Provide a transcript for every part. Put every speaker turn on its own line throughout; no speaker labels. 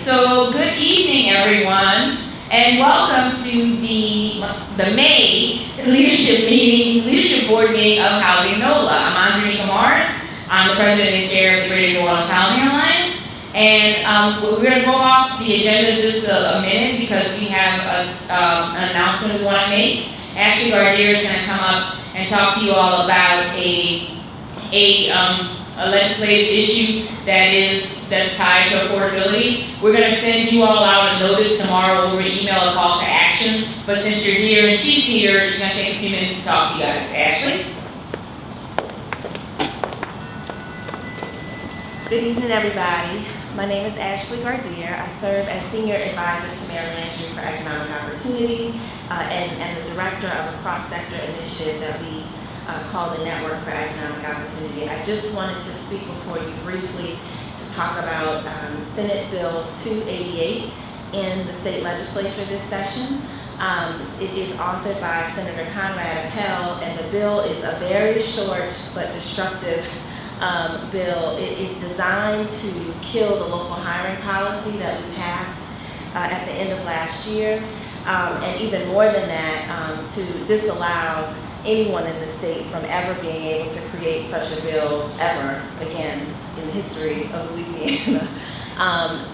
So good evening, everyone, and welcome to the May Leadership Board meeting of HousingNOLA. I'm Andreanecia Morris. I'm the President and Chair of the Greater New Orleans Housing Alliance. And we're going to go off the agenda just a minute because we have an announcement we want to make. Ashleigh Gardere is going to come up and talk to you all about a legislative issue that's tied to affordability. We're going to send you all out a notice tomorrow over email, a call to action. But since you're here and she's here, she's going to take a few minutes to talk to you guys. Ashleigh?
Good evening, everybody. My name is Ashleigh Gardere. I serve as Senior Advisor to Mayor Landry for Economic Opportunity and the Director of a cross-sector initiative that we call the Network for Economic Opportunity. I just wanted to speak before you briefly to talk about Senate Bill 288 in the state legislature this session. It is authored by Senator Conrad Appel, and the bill is a very short but destructive bill. It is designed to kill the local hiring policy that we passed at the end of last year, and even more than that, to disallow anyone in the state from ever being able to create such a bill ever again in the history of Louisiana.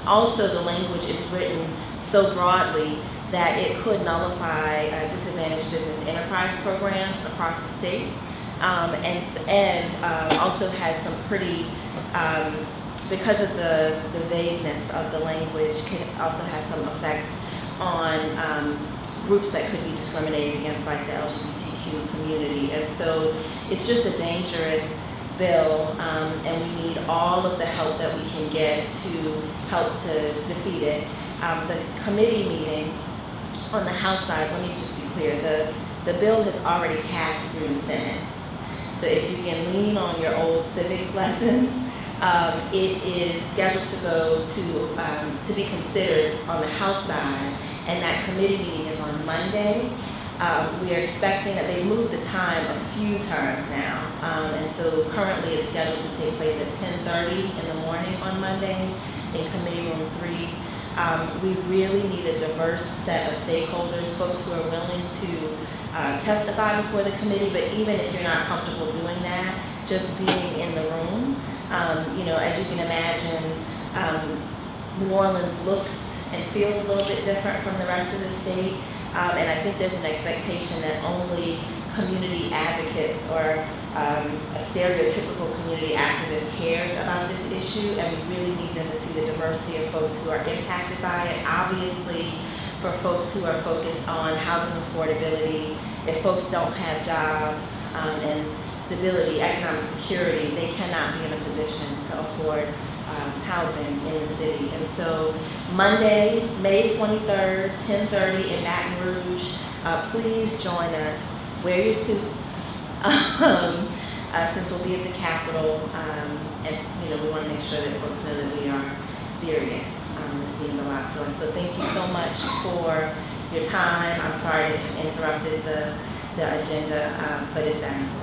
Also, the language is written so broadly that it could nullify disadvantaged business enterprise programs across the state. And also has some pretty, because of the vagueness of the language, can also have some effects on groups that could be discriminated against, like the LGBTQ community. And so it's just a dangerous bill, and we need all of the help that we can get to help to defeat it. The committee meeting on the House side, let me just be clear, the bill has already passed through the Senate. So if you can lean on your old civics lessons, it is scheduled to go to be considered on the House side, and that committee meeting is on Monday. We are expecting that they've moved the time a few times now, and so currently it's scheduled to take place at 10:30 in the morning on Monday in Committee Room 3. We really need a diverse set of stakeholders, folks who are willing to testify before the committee, but even if you're not comfortable doing that, just being in the room. As you can imagine, New Orleans looks and feels a little bit different from the rest of the state, and I think there's an expectation that only community advocates or a stereotypical community activist cares about this issue, and we really need them to see the diversity of folks who are impacted by it. Obviously, for folks who are focused on housing affordability, if folks don't have jobs and stability, economic security, they cannot be in a position to afford housing in the city. And so Monday, May 23rd, 10:30 in Baton Rouge, please join us. Wear your suits, since we'll be at the Capitol, and we want to make sure that folks know that we are serious. This means a lot to us. So thank you so much for your time. I'm sorry to have interrupted the agenda, but it's that important.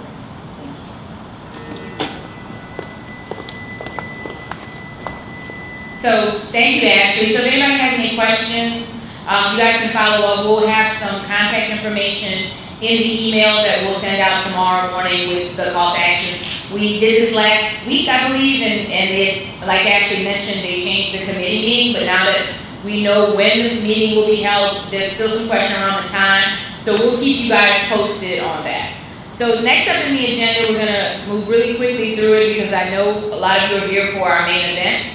So thank you, Ashleigh. So if anybody has any questions, you guys can follow up. We'll have some contact information in the email that we'll send out tomorrow morning with the call to action. We did this last week, I believe, and it, like Ashleigh mentioned, they changed the committee meeting, but now that we know when the meeting will be held, there's still some question around the time, so we'll keep you guys posted on that. So next up in the agenda, we're gonna move really quickly through it because I know a lot of you are here for our main event.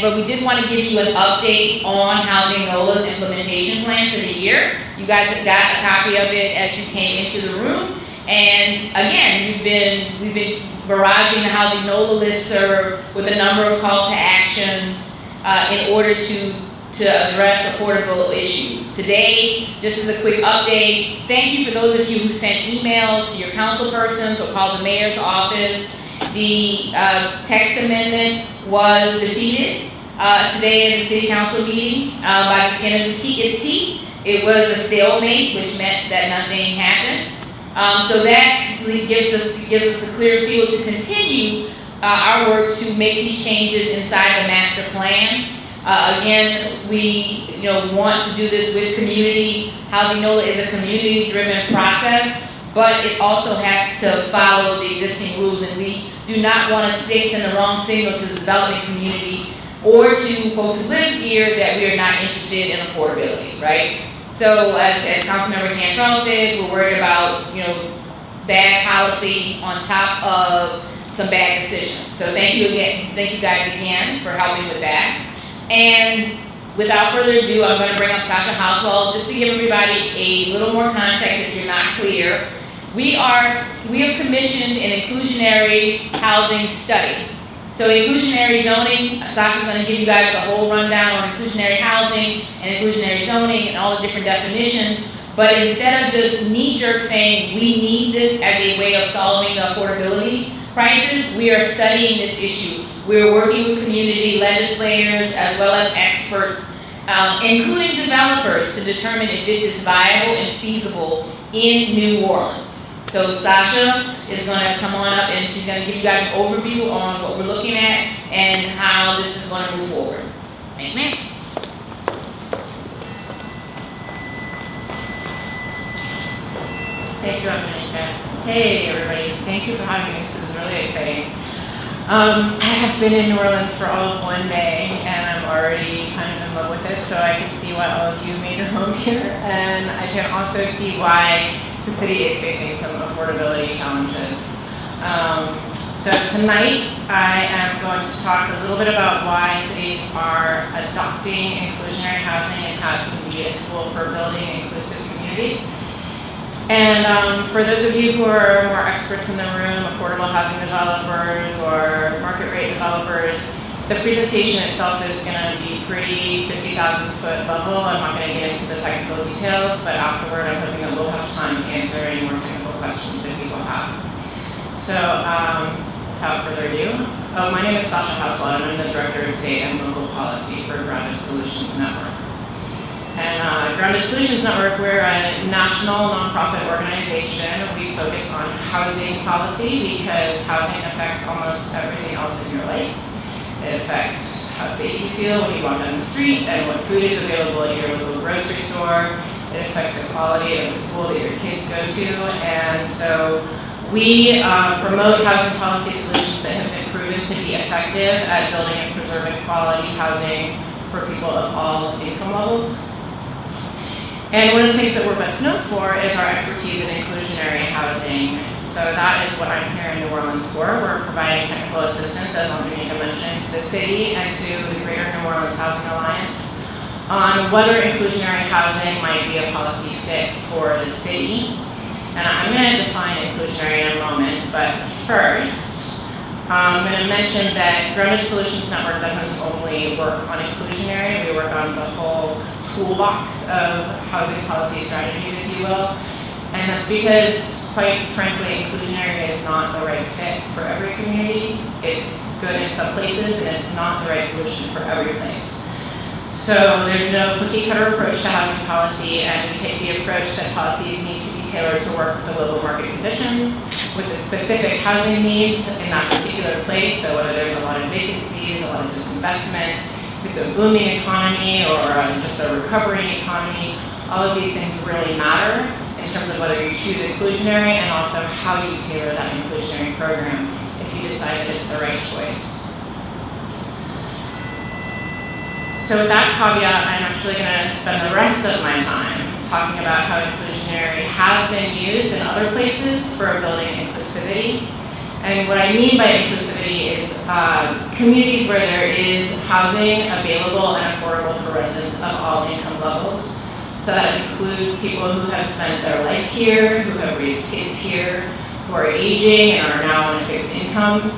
But we did want to give you an update on HousingNOLA's implementation plan for the year. You guys have got a copy of it as you came into the room. And again, we've been barraging the HousingNOLA listserv with a number of call to actions in order to address affordable issues. Today, just as a quick update, thank you for those of you who sent emails to your council persons or called the mayor's office. The text amendment was defeated today in the city council meeting by the skin of its teeth. It was a stalemate, which meant that nothing happened. So that gives us a clear field to continue our work to make these changes inside the master plan. Again, we want to do this with community. HousingNOLA is a community-driven process, but it also has to follow the existing rules, and we do not want to send the wrong signal to the development community or to folks who live here that we are not interested in affordability, right? So as Councilmember Cantrell said, we're worried about bad policy on top of some bad decisions. So thank you guys again for helping with that. And without further ado, I'm going to bring up Sasha Hauswald just to give everybody a little more context if you're not clear. We have commissioned an inclusionary housing study. So inclusionary zoning, Sasha's going to give you guys the whole rundown on inclusionary housing and inclusionary zoning and all the different definitions. But instead of just knee-jerk saying we need this as a way of solving the affordability crisis, we are studying this issue. We're working with community legislators as well as experts, including developers, to determine if this is viable and feasible in New Orleans. So Sasha is going to come on up and she's going to give you guys an overview on what we're looking at and how this is going to move forward. Thank you, ma'am.
Thank you, Andreanecia. Hey, everybody. Thank you for having me. This is really exciting. I have been in New Orleans for all of one day, and I'm already kind of in love with it, so I can see why all of you made your home here, and I can also see why the city is facing some affordability challenges. So tonight, I am going to talk a little bit about why cities are adopting inclusionary housing and how it can be a tool for building inclusive communities. And for those of you who are more experts in the room, affordable housing developers or market rate developers, the presentation itself is going to be pretty 50,000-foot level. I'm not going to get into the technical details, but afterward I'm hoping that we'll have time to answer any more technical questions that people have. So without further ado, my name is Sasha Hauswald, and I'm the Director of State and Local Policy for Grounded Solutions Network. And Grounded Solutions Network, we're a national nonprofit organization. We focus on housing policy because housing affects almost everything else in your life. It affects how safe you feel when you walk down the street and what food is available at your local grocery store. It affects the quality of the school that your kids go to. And so we promote housing policy solutions that have been proven to be effective at building and preserving quality housing for people of all income levels. And one of the things that we're best known for is our expertise in inclusionary housing. So that is what I'm here in New Orleans for. We're providing technical assistance, as Andreanecia mentioned, to the city and to the Greater New Orleans Housing Alliance on whether inclusionary housing might be a policy fit for the city. And I'm going to define inclusionary in a moment, but first, I'm going to mention that Grounded Solutions Network doesn't only work on inclusionary, we work on the whole toolbox of housing policy strategies, if you will. And that's because, quite frankly, inclusionary is not the right fit for every community. It's good in some places, and it's not the right solution for every place. So there's no cookie-cutter approach to housing policy, and we take the approach that policies need to be tailored to work with the local market conditions, with the specific housing needs in that particular place. So whether there's a lot of vacancies, a lot of disinvestment, if it's a booming economy or just a recovering economy, all of these things really matter in terms of whether you choose inclusionary and also how you tailor that inclusionary program if you decide that it's the right choice. So with that caveat, I'm actually going to spend the rest of my time talking about how inclusionary has been used in other places for building inclusivity. And what I mean by inclusivity is communities where there is housing available and affordable for residents of all income levels. So that includes people who have spent their life here, who have raised kids here, who are aging and are now on a fixed income.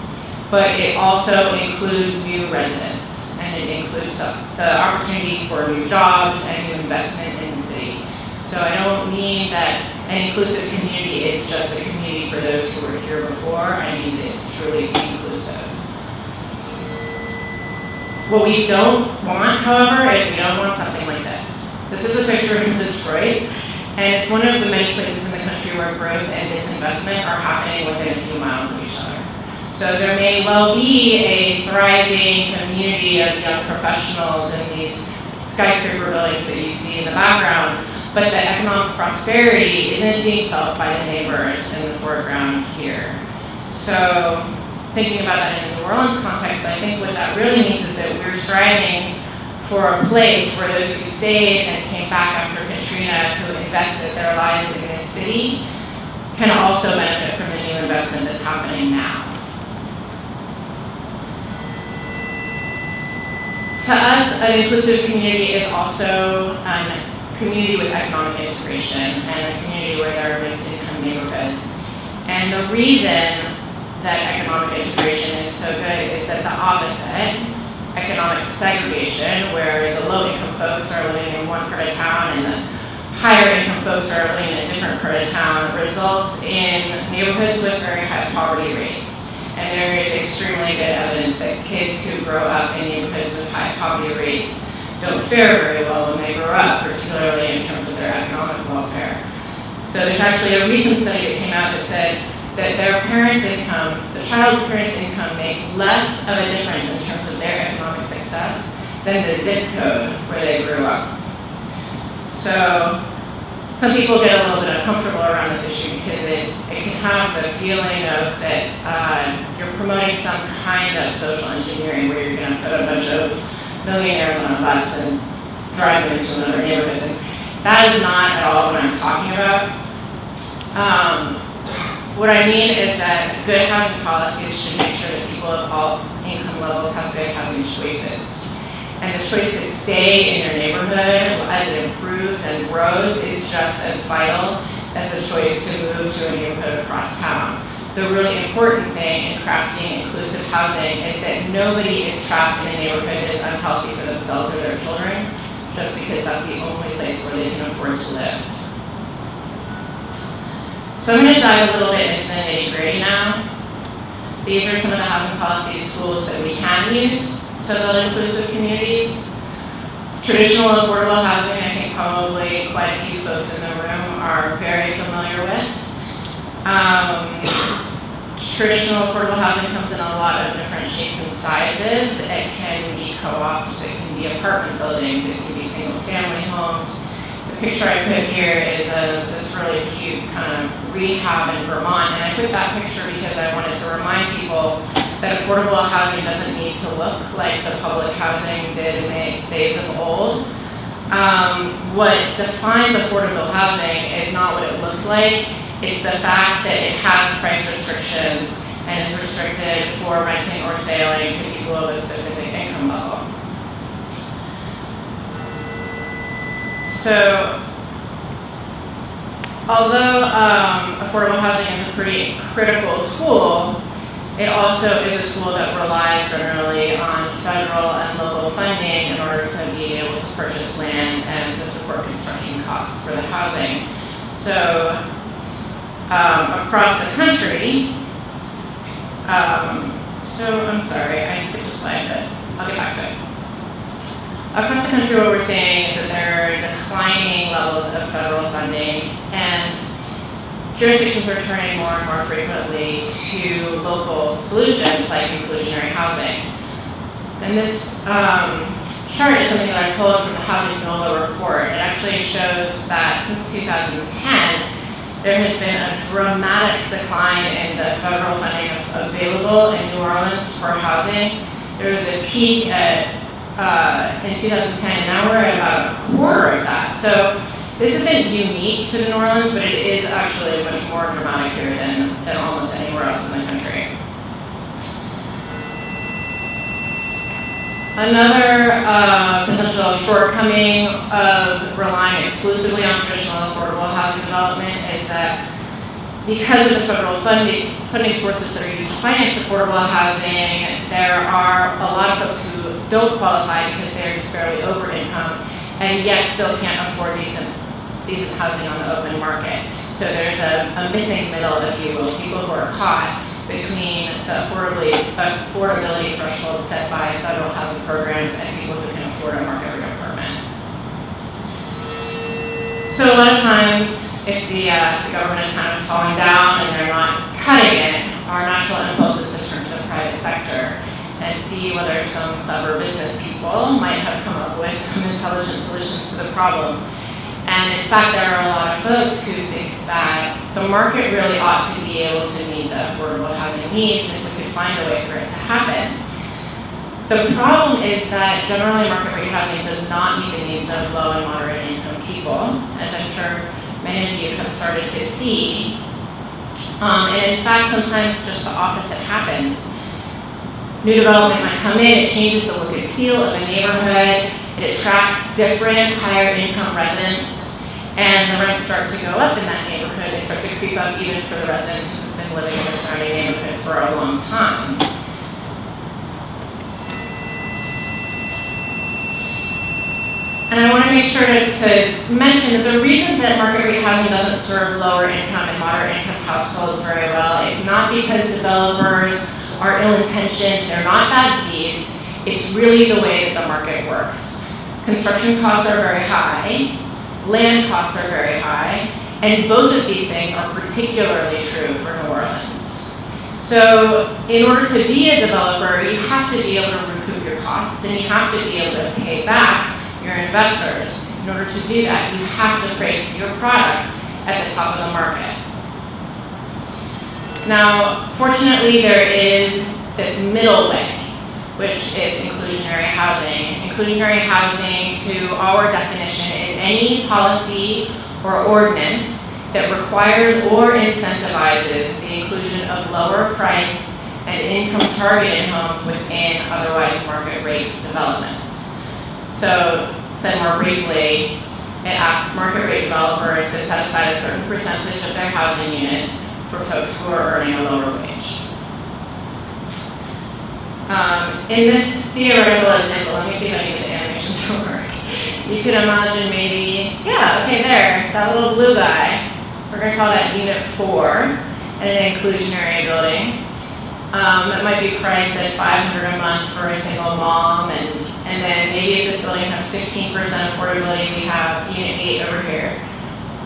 But it also includes new residents, and it includes the opportunity for new jobs and new investment in the city. So I don't mean that an inclusive community is just a community for those who were here before. I mean that it's truly inclusive. What we don't want, however, is we don't want something like this. This is a picture from Detroit, and it's one of the many places in the country where growth and disinvestment are happening within a few miles of each other. So there may well be a thriving community of young professionals in these skyscraper buildings that you see in the background, but the economic prosperity isn't being felt by the neighbors in the foreground here. So thinking about that in the New Orleans context, I think what that really means is that we're striving for a place where those who stayed and came back after Katrina, who invested their lives in this city, can also benefit from the new investment that's happening now. To us, an inclusive community is also a community with economic integration and a community where there are mixed income neighborhoods. And the reason that economic integration is so good is that the opposite, economic segregation, where the low income folks are living in one part of town and the higher income folks are living in a different part of town, results in neighborhoods with very high poverty rates. And there is extremely good evidence that kids who grow up in neighborhoods with high poverty rates don't fare very well when they grow up, particularly in terms of their economic welfare. So there's actually a recent study that came out that said that their parents' income, the child's parents' income, makes less of a difference in terms of their economic success than the zip code where they grew up. So some people get a little bit uncomfortable around this issue because it can have the feeling of that you're promoting some kind of social engineering where you're going to put a bunch of millionaires on a bus and drive them into another neighborhood. And that is not at all what I'm talking about. What I mean is that good housing policies should make sure that people of all income levels have good housing choices. And the choice to stay in your neighborhood as it improves and grows is just as vital as the choice to move to a neighborhood across town. The really important thing in crafting inclusive housing is that nobody is trapped in a neighborhood that is unhealthy for themselves or their children, just because that's the only place where they can afford to live. So I'm going to dive a little bit into the nitty-gritty now. These are some of the housing policy tools that we can use to build inclusive communities. Traditional affordable housing, I think probably quite a few folks in the room are very familiar with. Traditional affordable housing comes in a lot of different shapes and sizes. It can be co-ops, it can be apartment buildings, it can be single family homes. The picture I put here is this really cute kind of rehab in Vermont, and I put that picture because I wanted to remind people that affordable housing doesn't need to look like the public housing did in the days of old. What defines affordable housing is not what it looks like, it's the fact that it has price restrictions and is restricted for renting or selling to people of a specific income level. So, although affordable housing is a pretty critical tool, it also is a tool that relies generally on federal and local funding in order to be able to purchase land and to support construction costs for the housing. So, across the country, I'm sorry, I skipped a slide, but I'll get back to it. Across the country, what we're seeing is that there are declining levels of federal funding, and jurisdictions are turning more and more frequently to local solutions like inclusionary housing. And this chart is something that I pulled from the HousingNOLA report. It actually shows that since 2010, there has been a dramatic decline in the federal funding available in New Orleans for housing. There was a peak in 2010, and now we're at about a quarter of that. So this isn't unique to New Orleans, but it is actually much more dramatic here than almost anywhere else in the country. Another potential shortcoming of relying exclusively on traditional affordable housing development is that because of the federal funding sources that are used to finance affordable housing, there are a lot of folks who don't qualify because they're just barely over income and yet still can't afford decent housing on the open market. So there's a missing middle, if you will, people who are caught between the affordability threshold set by federal housing programs and people who can afford a market rate apartment. So a lot of times, if the government is kind of falling down and they're not cutting it, our natural impulse is to turn to and see whether some clever business people might have come up with some intelligent solutions to the problem. And in fact, there are a lot of folks who think that the market really ought to be able to meet the affordable housing needs if we could find a way for it to happen. The problem is that generally market rate housing does not meet the needs of low and moderate income people, as I'm sure many of you have started to see. And in fact, sometimes just the opposite happens. New development might come in, it changes the look and feel of a neighborhood, it attracts different higher income residents, and the rents start to go up in that neighborhood. They start to creep up even for the residents who have been living in the surrounding neighborhood for a long time. And I want to make sure to mention that the reason that market rate housing doesn't serve lower income and moderate income households very well is not because developers are ill-intentioned, they're not bad seeds, it's really the way that the market works. Construction costs are very high, land costs are very high, and both of these things are particularly true for New Orleans. So in order to be a developer, you have to be able to recoup your costs and you have to be able to pay back your investors. In order to do that, you have to price your product at the top of the market. Now, fortunately, there is this middle way, which is inclusionary housing. Inclusionary housing, to our definition, is any policy or ordinance that requires or incentivizes the inclusion of lower priced and income targeted homes within otherwise market rate developments. So, said more briefly, it asks market rate developers to set aside a certain percentage of their housing units for folks who are earning a lower wage. In this theoretical example, let me see if I can get the animation to work. You could imagine maybe, yeah, okay, there, that little blue guy. We're going to call that Unit 4 in an inclusionary building. It might be priced at $500 a month for a single mom, and then maybe if this building has 15% affordability, we have Unit 8 over here,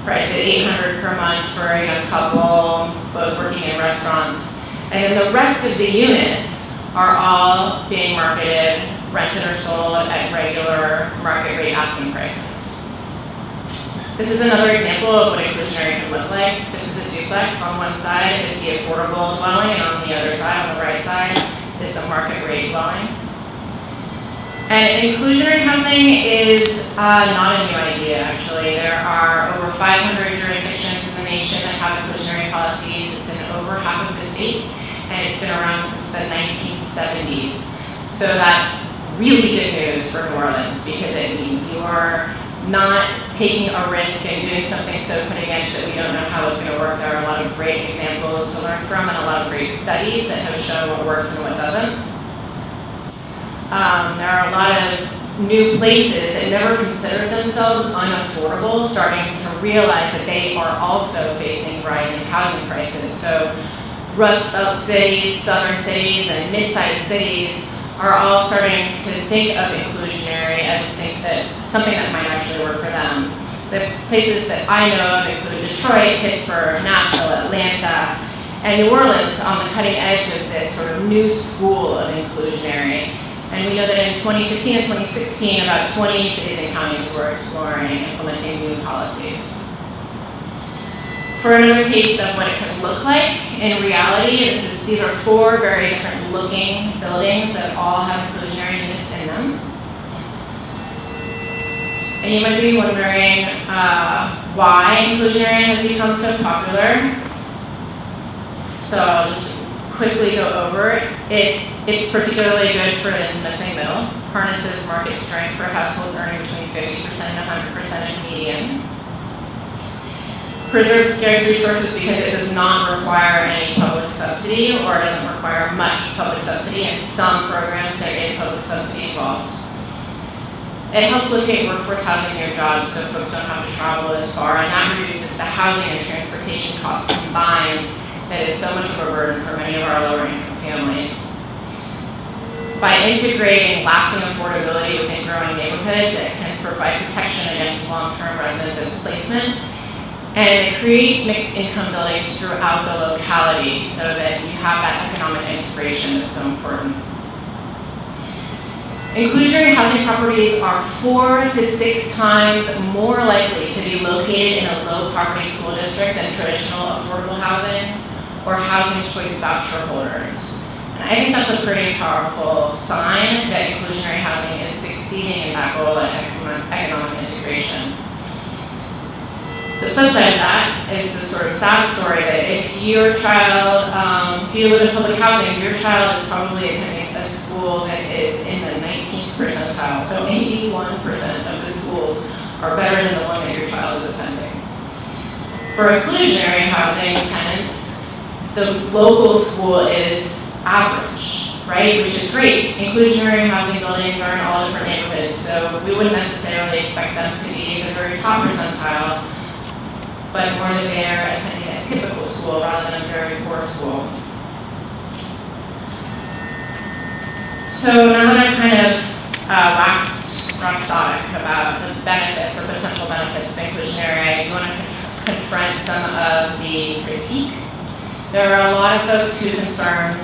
priced at $800 per month for a young couple, both working in restaurants. And then the rest of the units are all being marketed, rented or sold at regular market rate asking prices. This is another example of what inclusionary can look like. This is a duplex. On one side is the affordable dwelling, and on the other side, on the right side, is the market rate dwelling. And inclusionary housing is not a new idea, actually. There are over 500 jurisdictions in the nation that have inclusionary policies. It's in over half of the states, and it's been around since the 1970s. So that's really good news for New Orleans because it means you are not taking a risk and doing something so cutting edge that we don't know how it's going to work. There are a lot of great examples to learn from and a lot of great studies that have shown what works and what doesn't. There are a lot of new places that never considered themselves unaffordable starting to realize that they are also facing rising housing prices. So Rust Belt cities, southern cities, and mid-sized cities are all starting to think of inclusionary as something that might actually work for them. The places that I know of include Detroit, Pittsburgh, Nashville, Atlanta, and New Orleans on the cutting edge of this sort of new school of inclusionary. And we know that in 2015 and 2016, about 20 cities and counties were exploring implementing new policies. For another taste of what it could look like in reality, these are 4 very different looking buildings that all have inclusionary units in them. And you might be wondering why inclusionary has become so popular. So I'll just quickly go over it. It's particularly good for this missing middle. Harnesses market strength for households earning between 50% and 100% in median. Preserves scarce resources because it does not require any public subsidy or doesn't require much public subsidy. In some programs, there is public subsidy involved. It helps locate workforce housing near jobs so folks don't have to travel as far, and that reduces the housing and transportation costs combined that is so much of a burden for many of our lower income families. By integrating lasting affordability within growing neighborhoods, it can provide protection against long-term resident displacement, and it creates mixed income buildings throughout the locality so that you have that economic integration that's so important. Inclusionary housing properties are 4 to 6 times more likely to be located in a low poverty school district than traditional affordable housing or housing choice voucher holders. And I think that's a pretty powerful sign that inclusionary housing is succeeding in that goal of economic integration. The flip side of that is the sort of sad story that if your child, if you live in public housing, your child is probably attending a school that is in the 19th percentile. So 81% of the schools are better than the one that your child is attending. For inclusionary housing tenants, the local school is average, right? Which is great. Inclusionary housing buildings are in all different neighborhoods, so we wouldn't necessarily expect them to be the very top percentile, but more that they're attending a typical school rather than a very poor school. So now that I've kind of waxed rhapsodic about the benefits or potential benefits of inclusionary, I do want to confront some of the critique. There are a lot of folks who concern,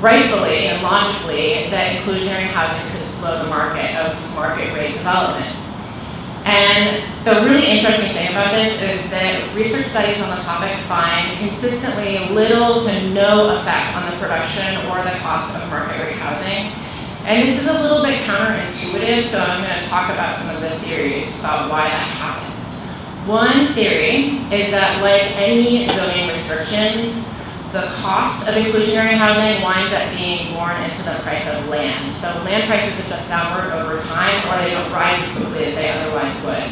rightfully and logically, that inclusionary housing could slow the market of market rate development. And the really interesting thing about this is that research studies on the topic find consistently little to no effect on the production or the cost of market rate housing. And this is a little bit counterintuitive, so I'm going to talk about some of the theories about why that happens. One theory is that, like any zoning restrictions, the cost of inclusionary housing winds up being borne into the price of land. So land prices adjust downward over time, or they don't rise as quickly as they otherwise would.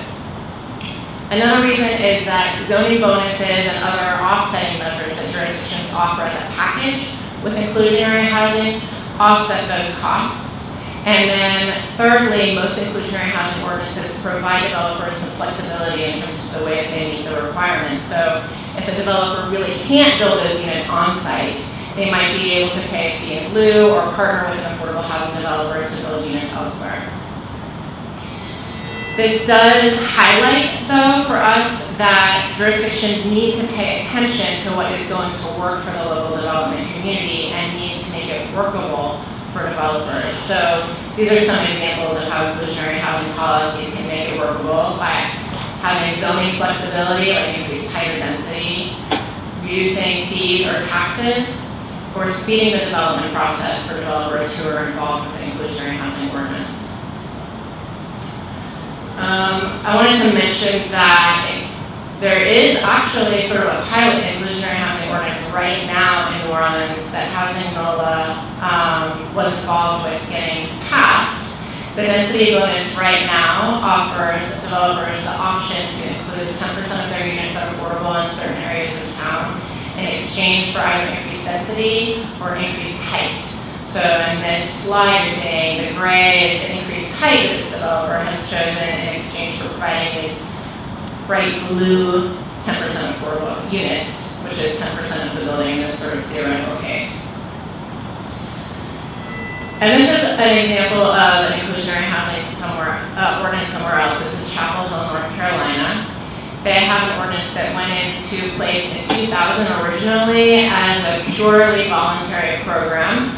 Another reason is that zoning bonuses and other offsetting measures that jurisdictions offer as a package with inclusionary housing offset those costs. And then thirdly, most inclusionary housing ordinances provide developers some flexibility in terms of the way that they meet the requirements. So if a developer really can't build those units on site, they might be able to pay a fee in lieu or partner with an affordable housing developer to build units elsewhere. This does highlight, though, for us that jurisdictions need to pay attention to what is going to work for the local development community and need to make it workable for developers. So these are some examples of how inclusionary housing policies can make it workable by having zoning flexibility, like increased tighter density, reducing fees or taxes, or speeding the development process for developers who are involved with the inclusionary housing ordinance. I wanted to mention that there is actually sort of a pilot inclusionary housing ordinance right now in New Orleans that HousingNOLA was involved with getting passed. The density bonus right now offers developers the option to include 10% of their units that are affordable in certain areas of town in exchange for either increased density or increased height. So in this slide, you're seeing the gray is the increased height that this developer has chosen in exchange for providing these bright blue 10% affordable units, which is 10% of the building in this sort of theoretical case. And this is an example of an inclusionary housing ordinance somewhere else. This is Chapel Hill, North Carolina. They have an ordinance that went into place in 2000 originally as a purely voluntary program.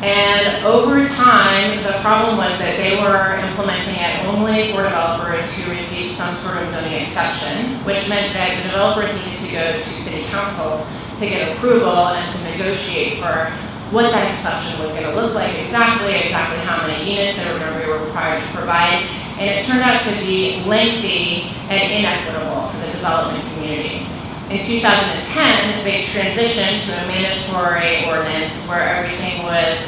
And over time, the problem was that they were implementing it only for developers who received some sort of zoning exception, which meant that the developers needed to go to city council to get approval and to negotiate for what that exception was going to look like, exactly how many units they were going to be required to provide. And it turned out to be lengthy and inequitable for the development community. In 2010, they transitioned to a mandatory ordinance where everything was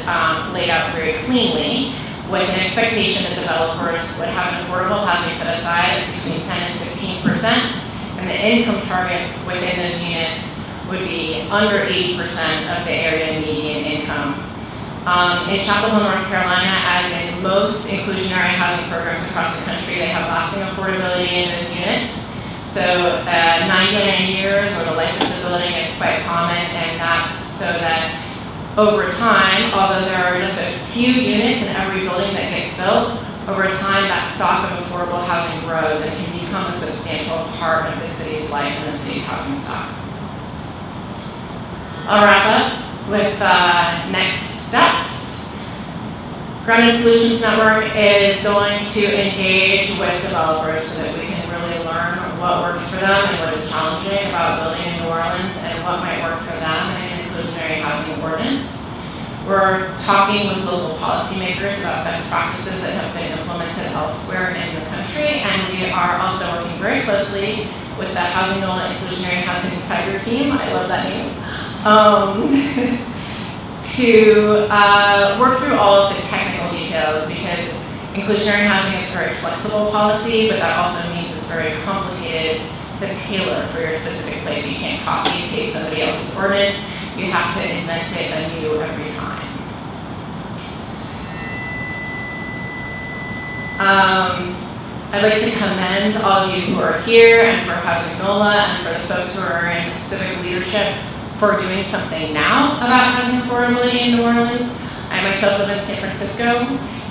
laid out very cleanly, with an expectation that developers would have an affordable housing set aside between 10 and 15%, and the income targets within those units would be under 80% of the area median income. In Chapel Hill, North Carolina, as in most inclusionary housing programs across the country, they have lasting affordability in those units. So 99 years or the life of the building is quite common, and that's so that over time, although there are just a few units in every building that gets built, over time that stock of affordable housing grows and can become a substantial part of the city's life and the city's housing stock. I'll wrap up with next steps. Grounded Solutions Network is going to engage with developers so that we can really learn what works for them and what is challenging about building in New Orleans and what might work for them in an inclusionary housing ordinance. We're talking with local policymakers about best practices that have been implemented elsewhere in the country, and we are also working very closely with the HousingNOLA Inclusionary Housing Tiger team, I love that name, to work through all of the technical details, because inclusionary housing is a very flexible policy, but that also means it's very complicated to tailor for your specific place. You can't copy and paste somebody else's ordinance. You have to invent it anew every time. I'd like to commend all of you who are here and for HousingNOLA and for the folks who are in civic leadership for doing something now about housing affordability in New Orleans. I myself live in San Francisco,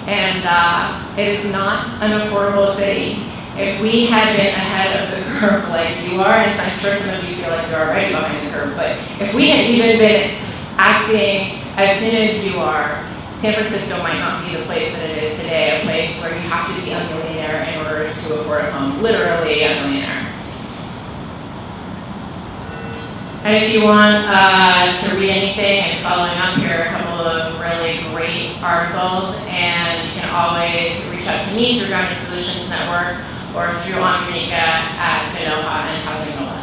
and it is not an affordable city. If we had been ahead of the curve like you are, and I'm sure some of you feel like you're already behind the curve, but if we had even been acting as soon as you are, San Francisco might not be the place that it is today, a place where you have to be a millionaire in order to afford a home, literally a millionaire. And if you want to read anything and following up, here are a couple of really great articles, and you can always reach out to me through Grounded Solutions Network or through Andreanecia at GNOHA and HousingNOLA.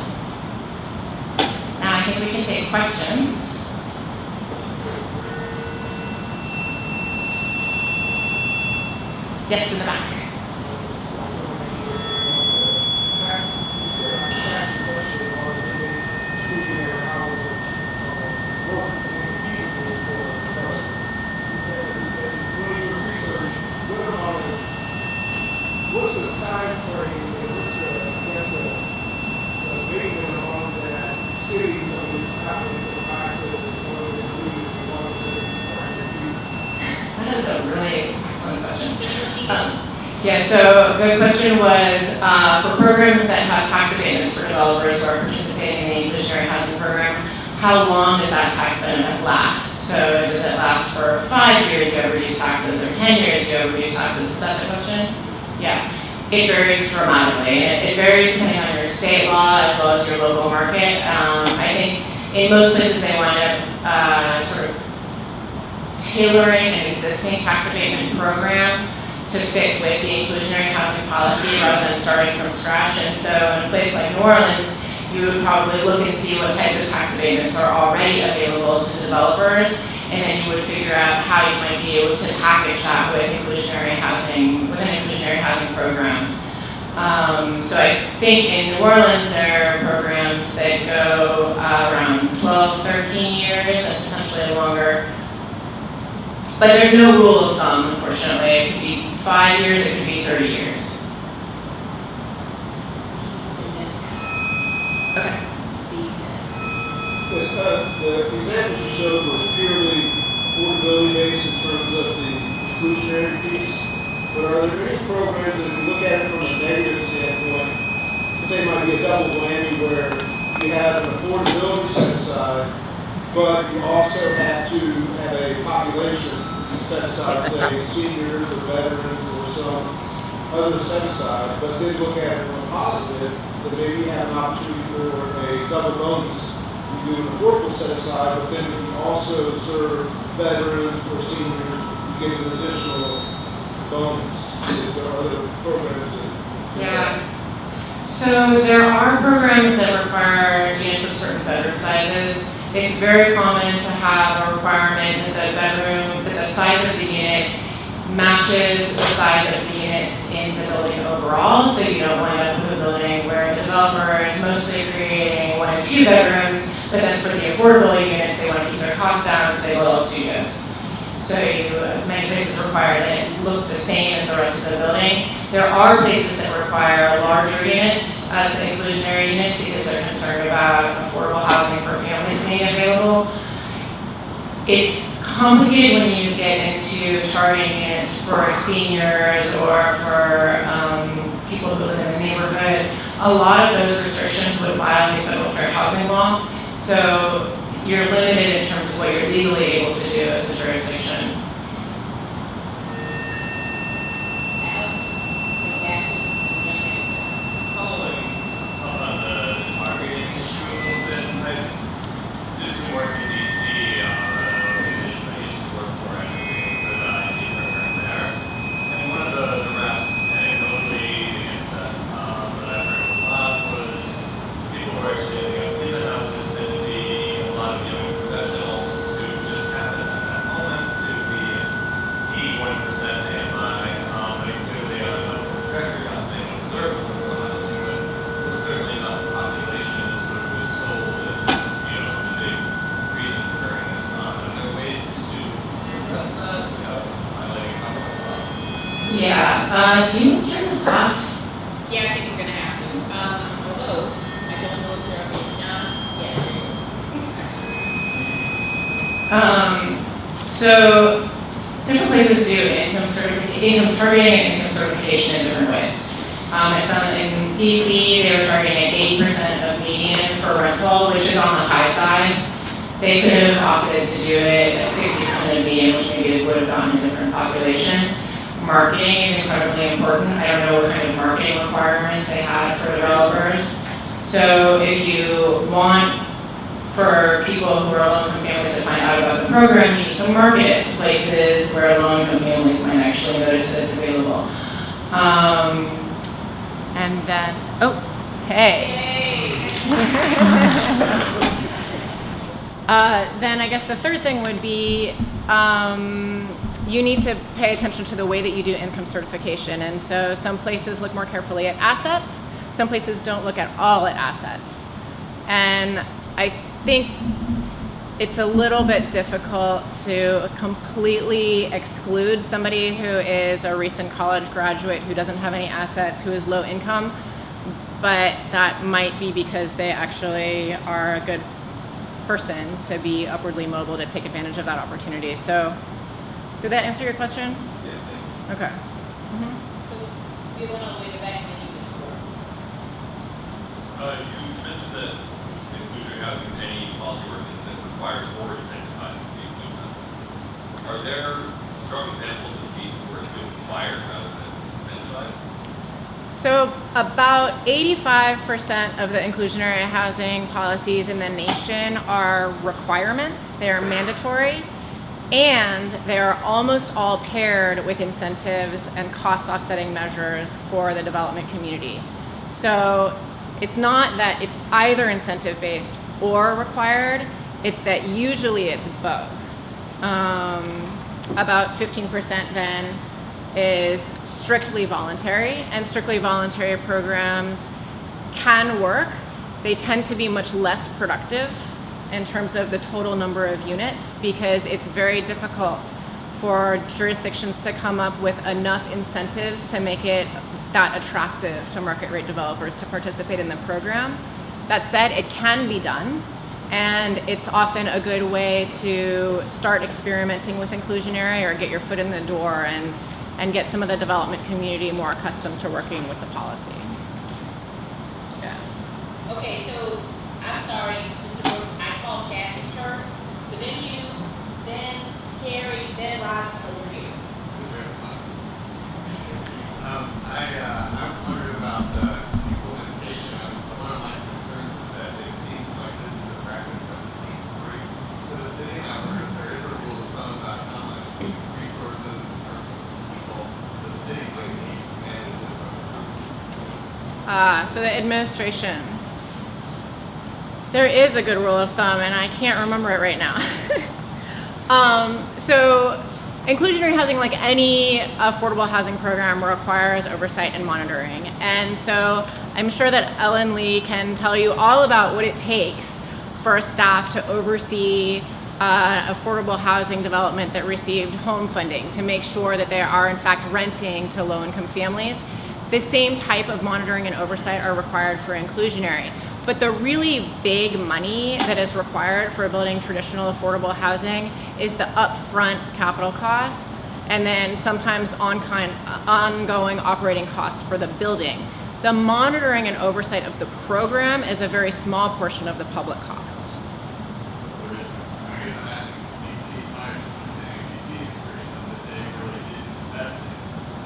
Now I think we can take questions. Yes, in the back.
What's the time frame and what's the, I guess, the big one on that cities on which happen to provide to one of the communities and one of the
That is a really excellent question. Yeah, so the question was, for programs that have tax abatements for developers who are participating in the inclusionary housing program, how long does that tax benefit last? So does it last for 5 years, do you have reduced taxes, or 10 years, do you have reduced taxes? Is that the question? Yeah, it varies dramatically. It varies depending on your state law as well as your local market. I think in most places they wind up sort of tailoring an existing tax abatement program to fit with the inclusionary housing policy rather than starting from scratch. And so in a place like New Orleans, you would probably look and see what types of tax abatements are already available to developers, and then you would figure out how you might be able to package that with inclusionary housing, with an inclusionary housing program. So I think in New Orleans there are programs that go around 12, 13 years and potentially longer. But there's no rule of thumb, unfortunately. It could be 5 years, it could be 30 years. Okay.
Yes, the examples you showed were purely affordability based in terms of the inclusionary piece. But are there any programs that, if you look at it from a negative standpoint, say might be a double whammy where you have an affordability set aside, but you also have to have a population set aside, say seniors or veterans or some other set aside, but then look at it from a positive, that maybe you have an opportunity for a double bonus. You do an affordable set aside, but then if you also serve veterans or seniors, you get an additional bonus. Is there other programs that?
Yeah. So there are programs that require units of certain bedroom sizes. It's very common to have a requirement that the size of the unit matches the size of the units in the building overall, so you don't wind up with a building where the developer is mostly creating 1 and 2 bedrooms, but then for the affordable units, they want to keep their costs down, so they build studios. So many places require that it look the same as the rest of the building. There are places that require larger units as the inclusionary units because they're concerned about affordable housing for families being available. It's complicated when you get into targeting units for seniors or for people who live in the neighborhood. A lot of those restrictions would violate federal fair housing law. So you're limited in terms of what you're legally able to do as a jurisdiction. Do you turn this off?
Yeah, I think you're gonna have to. Although, I don't know if they're not yet.
So different places do income targeting and income certification in different ways. I saw in DC, they were targeting at 80% of median for rental, which is on the high side. They could have opted to do it at 60% of median, which maybe would have gotten a different population. Marketing is incredibly important. I don't know what kind of marketing requirements they had for developers. So if you want for people who are low-income families to find out about the program, you need to market it to places where low-income families might actually notice that it's available. And then, oh, hey. Then I guess the third thing would be you need to pay attention to the way that you do income certification. And so some places look more carefully at assets, some places don't look at all at assets. And I think it's a little bit difficult to completely exclude somebody who is a recent college graduate who doesn't have any assets, who is low income, but that might be because they actually are a good person to be upwardly mobile to take advantage of that opportunity. So, did that answer your question?
Yeah, thank you.
Okay.
So, you went all the way to back and then you discourse.
You mentioned that inclusionary housing is any policy ordinance that requires or incentivizes the inclusion. Are there strong examples of cases where it's been required rather than incentivized?
So about 85% of the inclusionary housing policies in the nation are requirements. They are mandatory, and they are almost all paired with incentives and cost offsetting measures for the development community. So it's not that it's either incentive based or required, it's that usually it's both. About 15% then is strictly voluntary, and strictly voluntary programs can work. They tend to be much less productive in terms of the total number of units because it's very difficult for jurisdictions to come up with enough incentives to make it that attractive to market rate developers to participate in the program. That said, it can be done, and it's often a good way to start experimenting with inclusionary or get your foot in the door and get some of the development community more accustomed to working with the policy. Yeah.
Okay, so I'm sorry, Mr. Brooks, I called Cassius first, so then you, then Carrie, then Ross over here.
I'm wondering about the implementation. One of my concerns is that it seems like this is attractive because it seems free to the city. And I wonder if there is a rule of thumb about how much resources in terms of people the city might need to manage this over time.
So the administration. There is a good rule of thumb, and I can't remember it right now. So inclusionary housing, like any affordable housing program, requires oversight and monitoring. And so I'm sure that Ellen Lee can tell you all about what it takes for a staff to oversee affordable housing development that received home funding to make sure that they are in fact renting to low-income families. The same type of monitoring and oversight are required for inclusionary. But the really big money that is required for building traditional affordable housing is the upfront capital cost, and then sometimes ongoing operating costs for the building. The monitoring and oversight of the program is a very small portion of the public cost.
I guess I'm asking DC, my understanding of DC's experience is that they really didn't invest in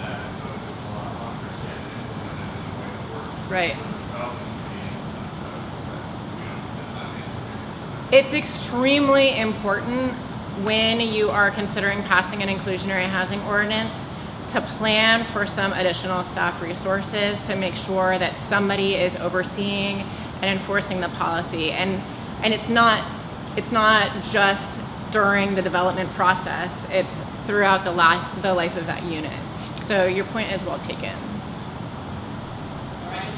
that, and so it took a lot longer to get it implemented in a way that works.
Right.
So,
It's extremely important when you are considering passing an inclusionary housing ordinance to plan for some additional staff resources to make sure that somebody is overseeing and enforcing the policy. And it's not just during the development process, it's throughout the life of that unit. So your point is well taken.
All right,
I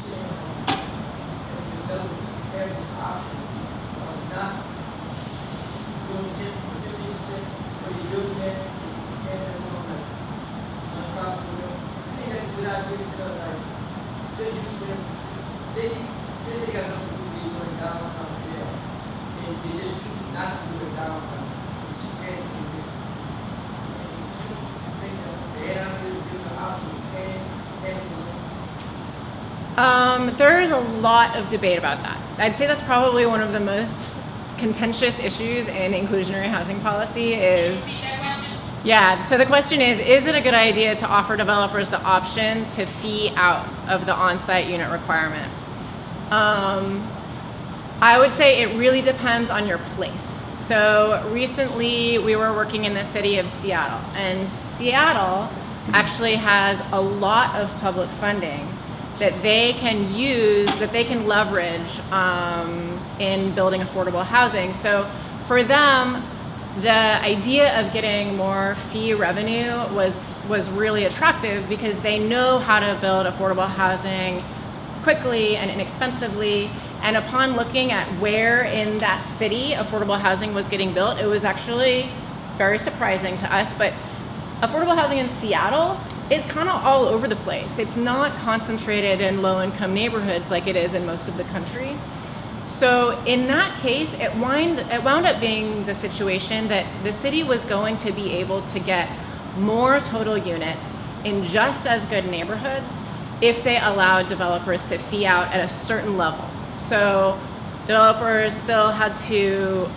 think that's without doing the, like, they just, they got nothing to be going downtown there. And they just choose not to do it downtown. Keep asking them. They don't really do the options,
There's a lot of debate about that. I'd say that's probably one of the most contentious issues in inclusionary housing policy is,
Repeat that question?
yeah, so the question is it a good idea to offer developers the option to fee out of the on-site unit requirement? I would say it really depends on your place. So recently we were working in the city of Seattle, and Seattle actually has a lot of public funding that they can use, that they can leverage in building affordable housing. So for them, the idea of getting more fee revenue was really attractive because they know how to build affordable housing quickly and inexpensively. And upon looking at where in that city affordable housing was getting built, it was actually very surprising to us. But affordable housing in Seattle is kind of all over the place. It's not concentrated in low-income neighborhoods like it is in most of the country. So in that case, it wound up being the situation that the city was going to be able to get more total units in just as good neighborhoods if they allowed developers to fee out at a certain level. So developers still had to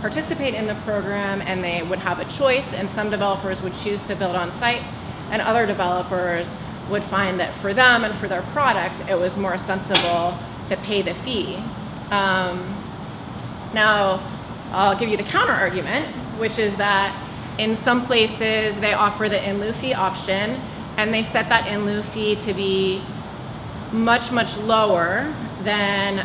participate in the program, and they would have a choice, and some developers would choose to build on site, and other developers would find that for them and for their product, it was more sensible to pay the fee. Now, I'll give you the counter argument, which is that in some places they offer the in lieu fee option, and they set that in lieu fee to be much, much lower than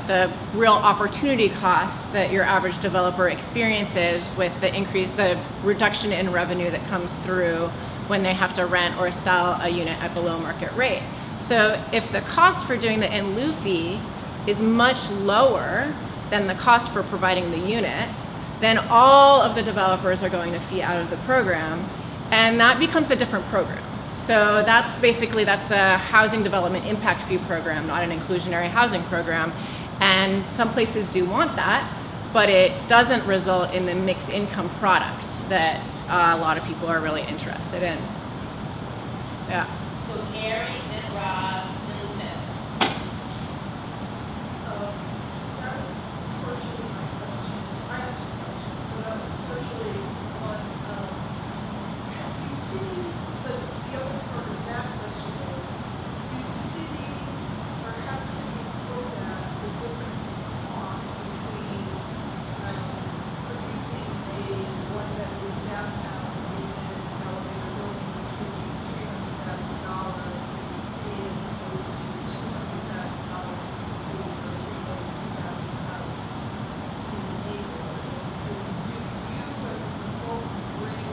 the real opportunity cost that your average developer experiences with the reduction in revenue that comes through when they have to rent or sell a unit at below market rate. So if the cost for doing the in lieu fee is much lower than the cost for providing the unit, then all of the developers are going to fee out of the program, and that becomes a different program. So that's a housing development impact fee program, not an inclusionary housing program. And some places do want that, but it doesn't result in the mixed income product that a lot of people are really interested in. Yeah.
So Gary, then Ross, then Lucinda.
That was partially my question. I have two questions. So that was partially one, have you cities, the other part of that question is, do cities, or have cities looked at the difference in cost between producing a one-bedroom downtown unit, elevator building, which would be $300,000 in the city, as opposed to $200,000 in the city for a $3,000 house in the neighborhood? Do you, as a consultant, bring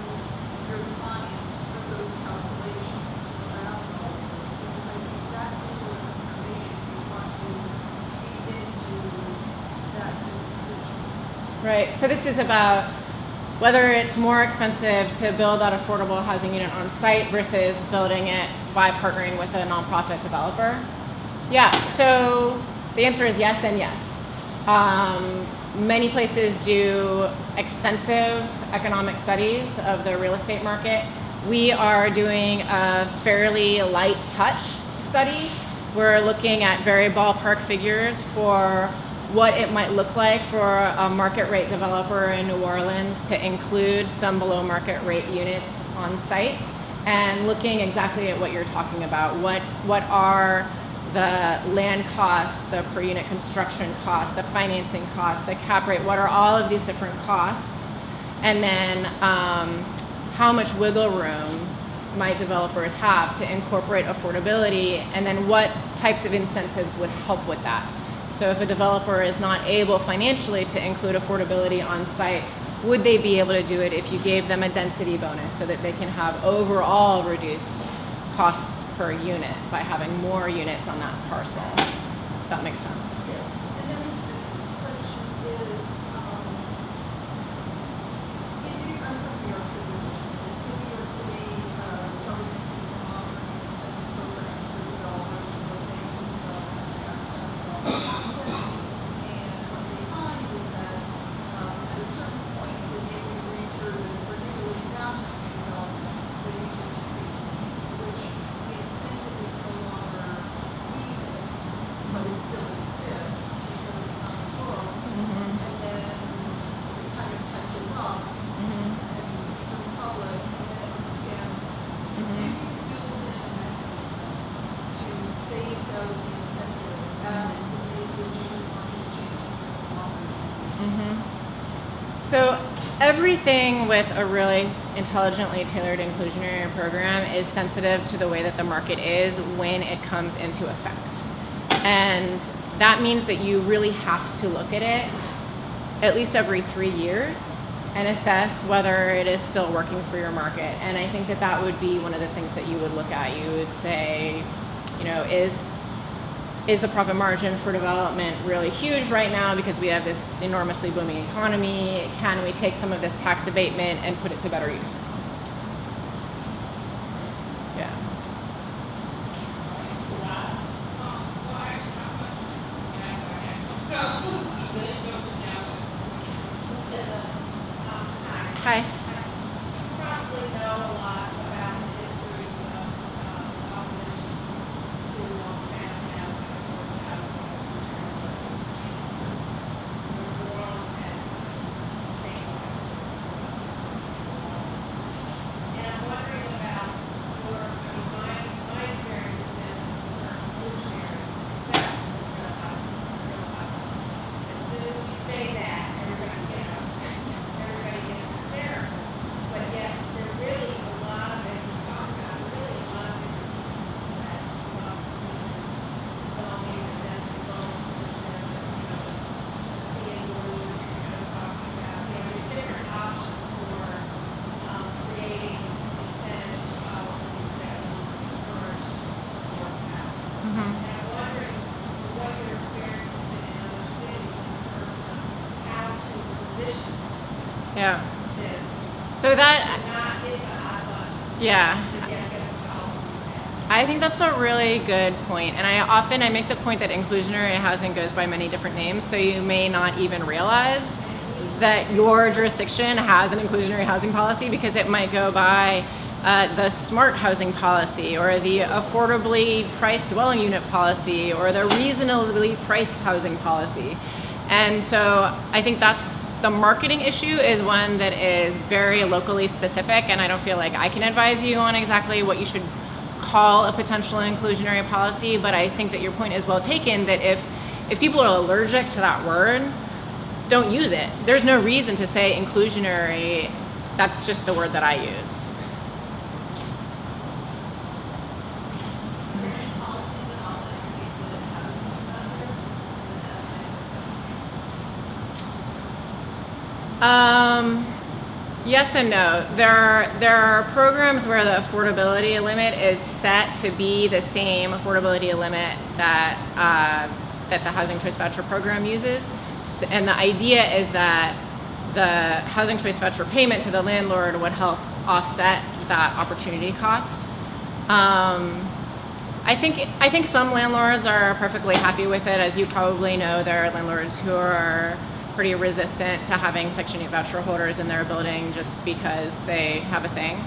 your clients through those calculations around all of this? Because I think that's the sort of information you want to feed into that decision.
Right, so this is about whether it's more expensive to build that affordable housing unit on site versus building it by partnering with a nonprofit developer. Yeah, so the answer is yes and yes. Many places do extensive economic studies of the real estate market. We are doing a fairly light touch study. We're looking at very ballpark figures for what it might look like for a market rate developer in New Orleans to include some below market rate units on site, and looking exactly at what you're talking about. What are the land costs, the per unit construction costs, the financing costs, the cap rate, what are all of these different costs? And then how much wiggle room might developers have to incorporate affordability, and then what types of incentives would help with that? So if a developer is not able financially to include affordability on site, would they be able to do it if you gave them a density bonus so that they can have overall reduced costs per unit by having more units on that parcel? If that makes sense.
And then the second question is, I'm from New York City originally. In New York City, government is offering
So everything with a really intelligently tailored inclusionary program is sensitive to the way that the market is when it comes into effect. And that means that you really have to look at it at least every 3 years and assess whether it is still working for your market. And I think that that would be one of the things that you would look at. You would say, you know, is the profit margin for development really huge right now because we have this enormously booming economy? Can we take some of this tax abatement and put it to better use? Yeah. Hi.
You probably know a lot about the history of opposition to multifamily housing, affordable housing, New Orleans and statewide. And I'm wondering about my experience has been for inclusionary, except it's real high. As soon as you say that, everybody gets hysterical. But yet, there really a lot of, as you talk about, really a lot of different pieces that zoning and density bonuses and, the indoors, you're talking about, there's different options for, creating incentives and policies that will encourage affordable housing. And I'm wondering what your experience has been in other cities in terms of how to position
Yeah.
this.
So that,
Not hit the hot buttons.
yeah.
To get good policies passed.
I think that's a really good point. And I make the point that inclusionary housing goes by many different names, so you may not even realize that your jurisdiction has an inclusionary housing policy because it might go by the smart housing policy or the affordably priced dwelling unit policy or the reasonably priced housing policy. And so I think that's the marketing issue is one that is very locally specific, and I don't feel like I can advise you on exactly what you should call a potential inclusionary policy, but I think that your point is well taken, that if people are allergic to that word, don't use it. There's no reason to say inclusionary. That's just the word that I use. Yes and no. There are programs where the affordability limit is set to be the same affordability limit that the Housing Choice Voucher program uses, and the idea is that the Housing Choice Voucher payment to the landlord would help offset that opportunity cost. I think some landlords are perfectly happy with it. As you probably know, there are landlords who are pretty resistant to having Section 8 voucher holders in their building just because they have a thing.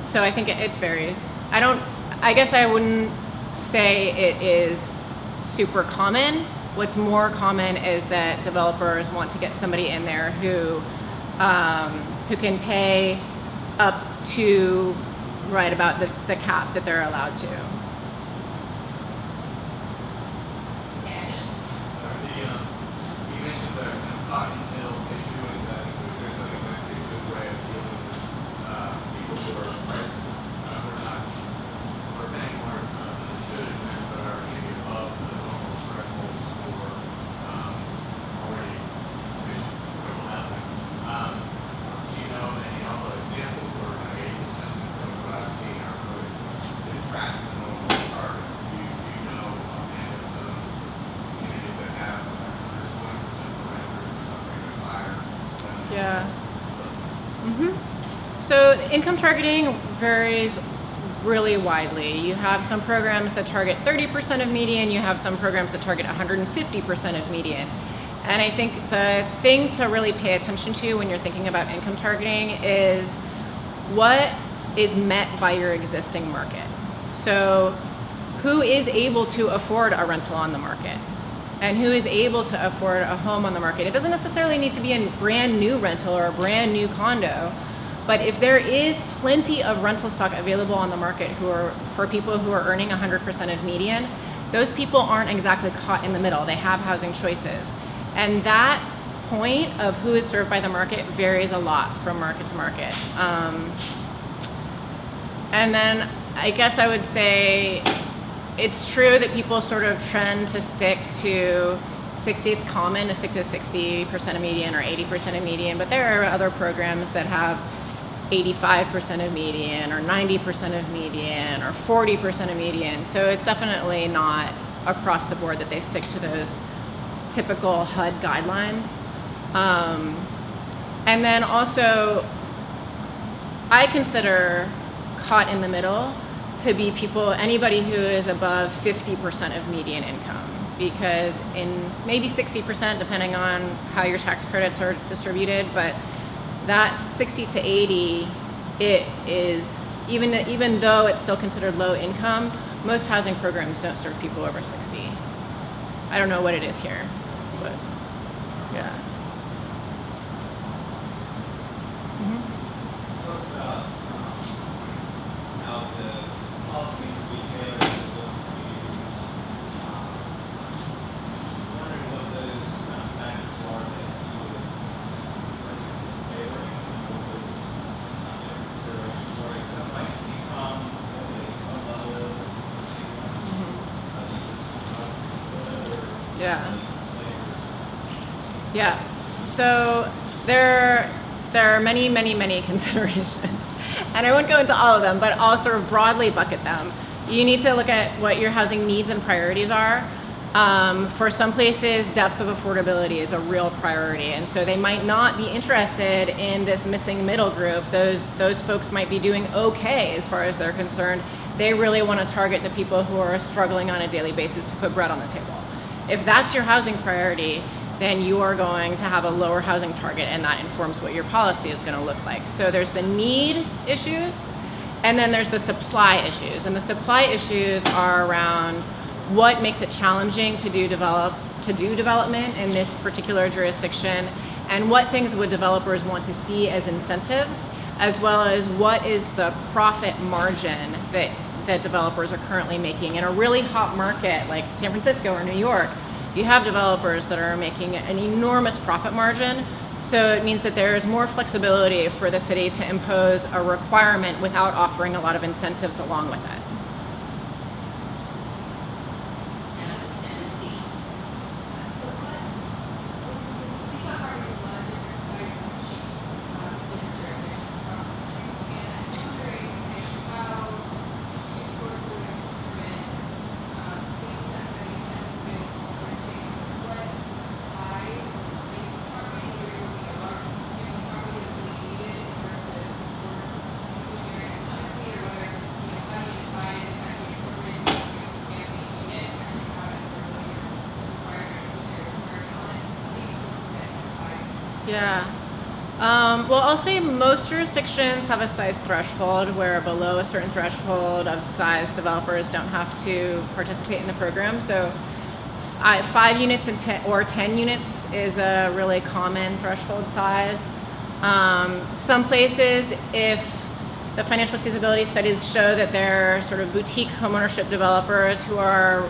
So I think it varies. I guess I wouldn't say it is super common. What's more common is that developers want to get somebody in there who can pay up to right about the cap that they're allowed to.
You mentioned the kind of cotton mill issue and that there's something that is a good way of dealing with people who are priced, or paying more than they should, but are maybe above the normal thresholds for already sufficient affordable housing. Do you know any other examples where kind of 80% of what I've seen are really been tracking the normal targets? Do you know offhand of some communities that have 20% parameters or something that's higher than
Yeah. So income targeting varies really widely. You have some programs that target 30% of median, you have some programs that target 150% of median. And I think the thing to really pay attention to when you're thinking about income targeting is what is met by your existing market. So who is able to afford a rental on the market? And who is able to afford a home on the market? It doesn't necessarily need to be a brand new rental or a brand new condo, but if there is plenty of rental stock available on the market for people who are earning 100% of median, those people aren't exactly caught in the middle. They have housing choices. And that point of who is served by the market varies a lot from market to market. And then I guess I would say it's true that people sort of trend to stick to 60, it's common to stick to 60% of median or 80% of median, but there are other programs that have 85% of median or 90% of median or 40% of median. So it's definitely not across the board that they stick to those typical HUD guidelines. And then also, I consider caught in the middle to be anybody who is above 50% of median income, because in maybe 60%, depending on how your tax credits are distributed, but that 60 to 80, it is, even though it's still considered low income, most housing programs don't serve people over 60. I don't know what it is here, but yeah.
Talked about how the policy needs to be tailored to the local community. Wondering what those factors are that you would tailoring and what those considerations are. It sounds like decom, what the income level is,
Yeah. Yeah. So there are many, many, many considerations, and I won't go into all of them, but I'll sort of broadly bucket them. You need to look at what your housing needs and priorities are. For some places, depth of affordability is a real priority, and so they might not be interested in this missing middle group. Those folks might be doing okay as far as they're concerned. They really want to target the people who are struggling on a daily basis to put bread on the table. If that's your housing priority, then you are going to have a lower housing target, and that informs what your policy is going to look like. So there's the need issues, and then there's the supply issues. And the supply issues are around what makes it challenging to do development in this particular jurisdiction, and what things would developers want to see as incentives, as well as what is the profit margin that developers are currently making. In a really hot market like San Francisco or New York, you have developers that are making an enormous profit margin. So it means that there's more flexibility for the city to impose a requirement without offering a lot of incentives along with it.
So what, we saw partners with a lot of different sites and shapes, different jurisdictions across the country, and I'm wondering how you sort through and determine things that have incentives available or things, what size of the department you're looking at, large department is really needed versus more inclusionary economically, or whether, how do you decide it's actually appropriate to family unit, actually have it for really your required inclusionary on it? How do you sort of get the size?
Yeah. Well, I'll say most jurisdictions have a size threshold where below a certain threshold of size, developers don't have to participate in the program. So 5 units and 10 units is a really common threshold size. Some places, if the financial feasibility studies show that they're sort of boutique homeownership developers who are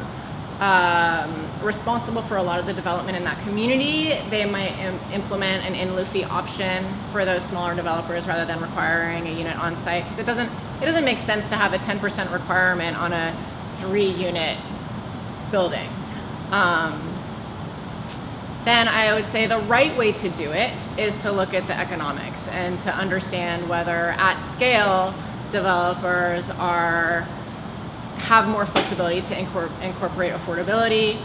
responsible for a lot of the development in that community, they might implement an in-lieu fee option for those smaller developers rather than requiring a unit on site, because it doesn't make sense to have a 10% requirement on a 3-unit building. Then I would say the right way to do it is to look at the economics and to understand whether at scale developers have more flexibility to incorporate affordability.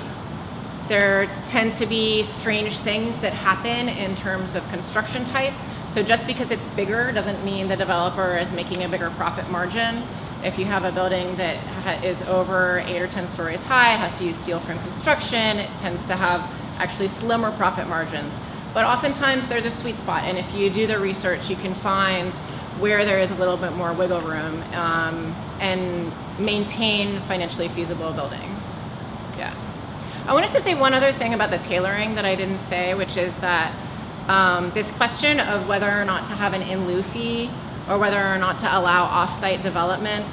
There tend to be strange things that happen in terms of construction type. So just because it's bigger doesn't mean the developer is making a bigger profit margin. If you have a building that is over 8 or 10 stories high, has to use steel frame construction, it tends to have actually slimmer profit margins. But oftentimes there's a sweet spot, and if you do the research, you can find where there is a little bit more wiggle room and maintain financially feasible buildings. Yeah. I wanted to say one other thing about the tailoring that I didn't say, which is that this question of whether or not to have an in-lieu fee or whether or not to allow off-site development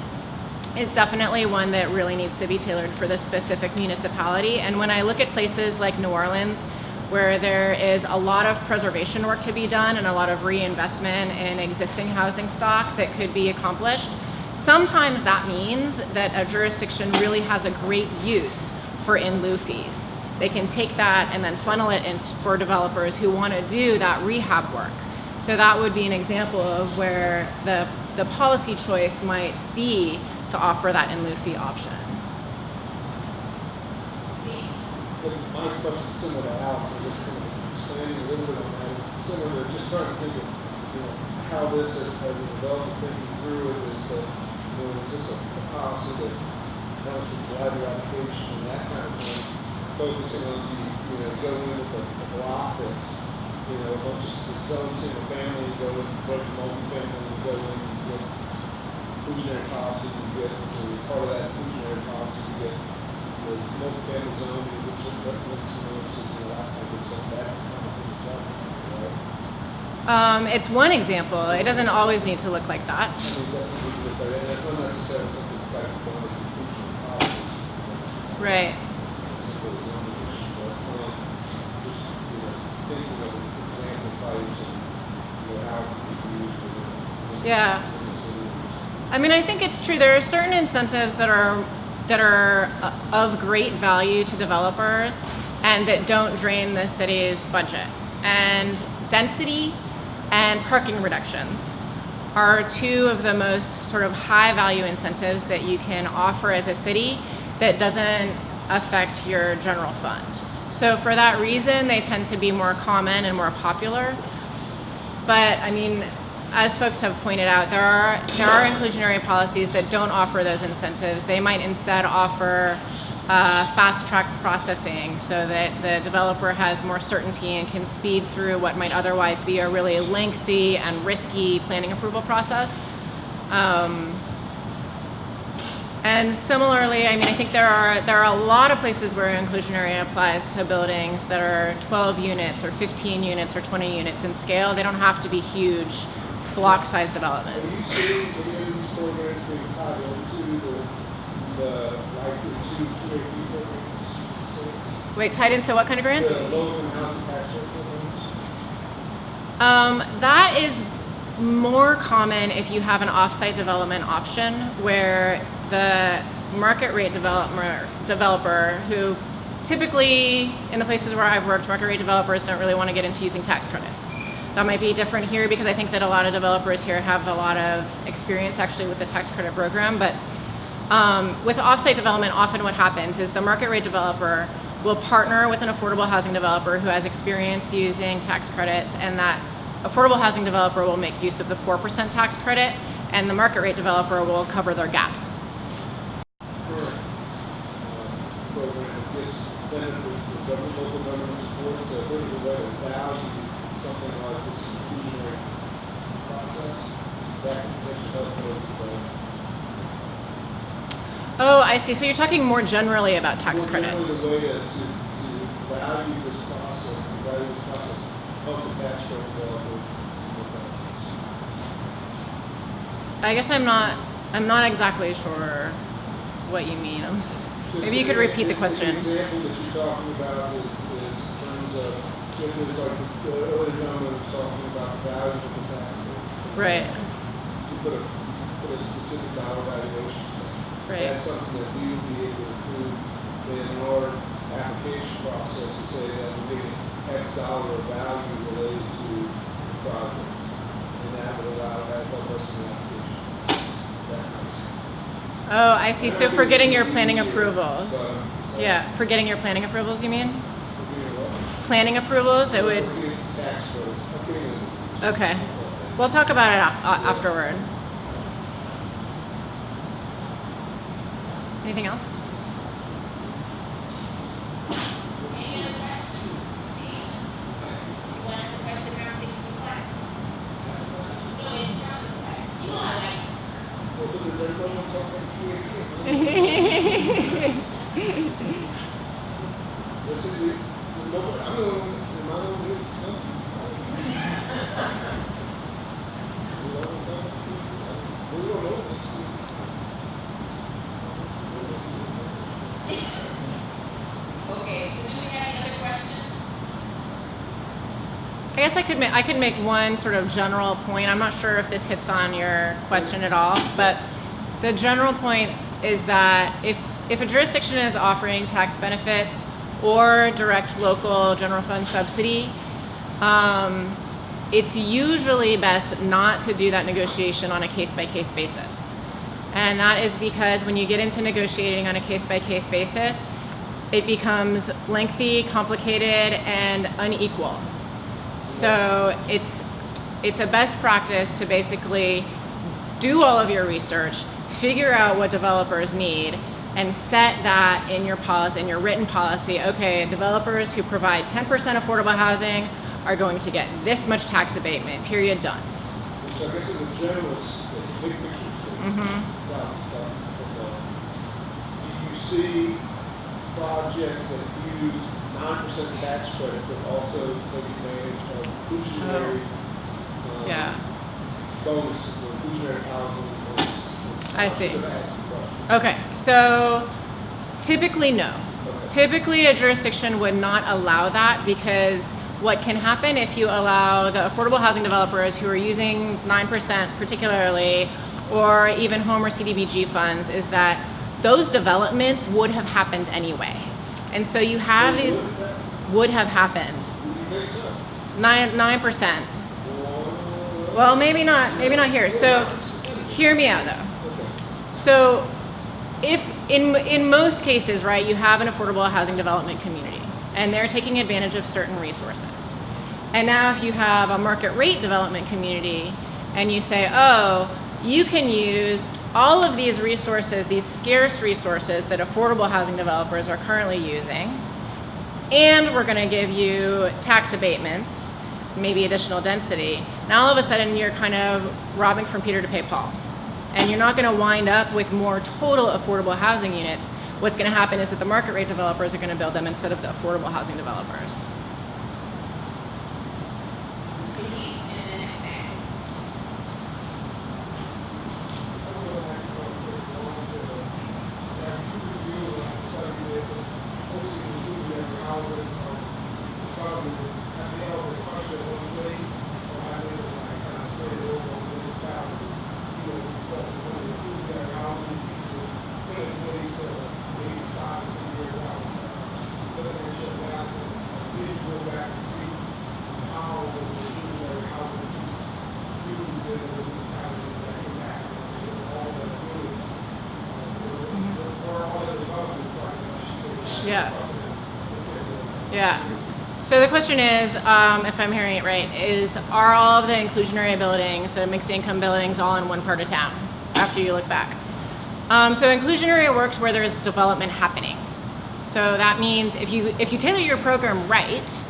is definitely one that really needs to be tailored for the specific municipality. And when I look at places like New Orleans, where there is a lot of preservation work to be done and a lot of reinvestment in existing housing stock that could be accomplished. Sometimes that means that a jurisdiction really has a great use for in lieu fees. They can take that and then funnel it in for developers who want to do that rehab work. So that would be an example of where the policy choice might be to offer that in lieu fee option.
My question is similar to Alex, I'm just going to expand a little bit on that. It's similar to just trying to think of, how this as a developer thinking through it is that, is this a policy that comes with driver application and that kind of thing, focusing on go in with a block that's, a bunch of zone single family, go in, go to multifamily, go in, get inclusionary policy, you get, part of that inclusionary policy, you get this multifamily zone, which is that kind of good stuff. That's the kind of thing you're talking about, right?
It's one example. It doesn't always need to look like that.
I mean, that's not necessarily something that's like one of the inclusionary policies.
Right.
It's a zoning issue, but just, thinking of example types and, how it can be used in
Yeah.
in the city.
I mean, I think it's true. There are certain incentives that are of great value to developers and that don't drain the city's budget. And density and parking reductions are two of the most sort of high value incentives that you can offer as a city that doesn't affect your general fund. So for that reason, they tend to be more common and more popular. But I mean, as folks have pointed out, there are inclusionary policies that don't offer those incentives. They might instead offer fast track processing so that the developer has more certainty and can speed through what might otherwise be a really lengthy and risky planning approval process. And similarly, I mean, I think there are a lot of places where inclusionary applies to buildings that are 12 units or 15 units or 20 units in scale. They don't have to be huge block-sized developments.
Are you seeing these programs being tied into the likely two QAP programs?
Wait, tied into what kind of grants?
The low-income housing tax credit programs?
That is more common if you have an off-site development option where the market rate developer who typically in the places where I've worked, market rate developers don't really want to get into using tax credits. That might be different here because I think that a lot of developers here have a lot of experience actually with the tax credit program. But with off-site development, often what happens is the market rate developer will partner with an affordable housing developer who has experience using tax credits, and that affordable housing developer will make use of the 4% tax credit, and the market rate developer will cover their gap.
Program that gives benefit to local government support, so if there's a way to value something like this inclusionary process, that should help with
Oh, I see. So you're talking more generally about tax credits.
The way to value this process, help the tax credit developer.
I guess I'm not exactly sure what you mean. Maybe you could repeat the question.
The example that you're talking about is in terms of, if there's like the earlier gentleman was talking about the value of the tax credit.
Right.
You put a specific dollar valuation.
Right.
That's something that we would be able to include in our application process to say that we're getting X dollar of value related to the project. And that would allow that help us in the application. That kind of stuff.
Oh, I see. So for getting your planning approvals. Yeah, for getting your planning approvals, you mean? Planning approvals, it would. Okay. We'll talk about it afterward. Anything else?
Any other questions? You want to have the conversation with class? No, it's not the class. You are like. Okay, so do we have any other questions?
guess I could make one sort of general point. I'm not sure if this hits on your question at all, but the general point is that if a jurisdiction is offering tax benefits or direct local general fund subsidy, it's usually best not to do that negotiation on a case-by-case basis. And that is because when you get into negotiating on a case-by-case basis, it becomes lengthy, complicated, and unequal. So it's a best practice to basically do all of your research, figure out what developers need, and set that in your policy, in your written policy. Okay, developers who provide 10% affordable housing are going to get this much tax abatement, period, done.
So I guess in the generalist, it's big picture. Do you see projects that use 9% tax credits that also take advantage of inclusionary bonuses or inclusionary housing?
I see. Okay, so typically no.
Okay.
Typically a jurisdiction would not allow that, because what can happen if you allow the affordable housing developers who are using 9% particularly, or even home or CDBG funds, is that those developments would have happened anyway. And so you have these would have happened. 9%. Well, maybe not here. So hear me out though. So if in most cases, right, you have an affordable housing development community and they're taking advantage of certain resources. And now if you have a market rate development community and you say, oh, you can use all of these resources, these scarce resources that affordable housing developers are currently using, and we're gonna give you tax abatements, maybe additional density. Now all of a sudden you're kind of robbing from Peter to pay Paul. And you're not gonna wind up with more total affordable housing units. What's gonna happen is that the market rate developers are gonna build them instead of the affordable housing developers. Yeah. So the question is, if I'm hearing it right, are all of the inclusionary buildings, the mixed income buildings, all in one part of town after you look back? So inclusionary works where there's development happening. So that means if you tailor your program right,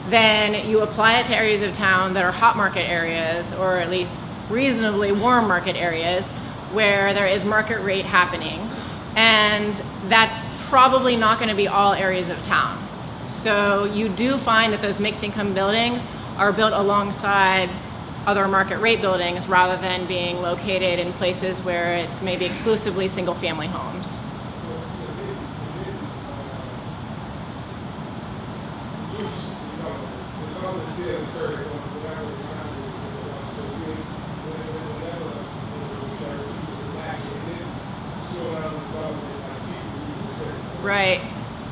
then you apply it to areas of town that are hot market areas, or at least reasonably warm market areas where there is market rate happening. And that's probably not going to be all areas of town. So you do find that those mixed income buildings are built alongside other market rate buildings rather than being located in places where it's maybe exclusively single family homes. Right.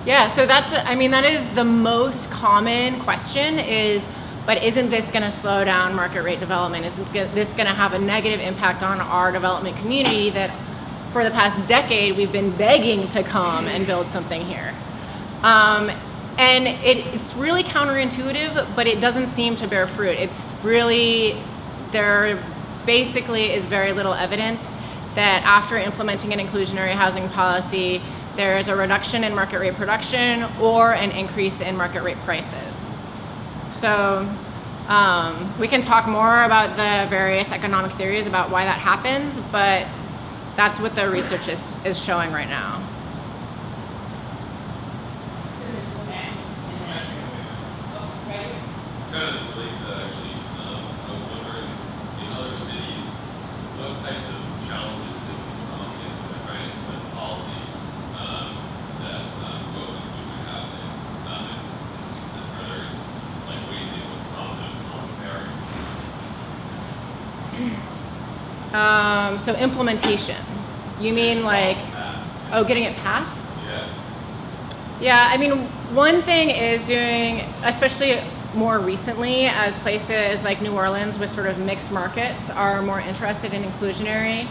Yeah, so that is the most common question is, but isn't this going to slow down market rate development? Isn't this going to have a negative impact on our development community that for the past decade we've been begging to come and build something here? And it's really counterintuitive, but it doesn't seem to bear fruit. It's really, there basically is very little evidence that after implementing an inclusionary housing policy, there is a reduction in market rate production or an increase in market rate prices. So we can talk more about the various economic theories about why that happens, but that's what the research is showing right now.
Kind of relates to that actually. I was wondering, in other cities, what types of challenges do people come up against when they're trying to implement policy that goes include housing? Are there like ways they would come those
So implementation. You mean like, oh, getting it passed?
Yeah.
Yeah, I mean, one thing is doing, especially more recently, as places like New Orleans with sort of mixed markets are more interested in inclusionary.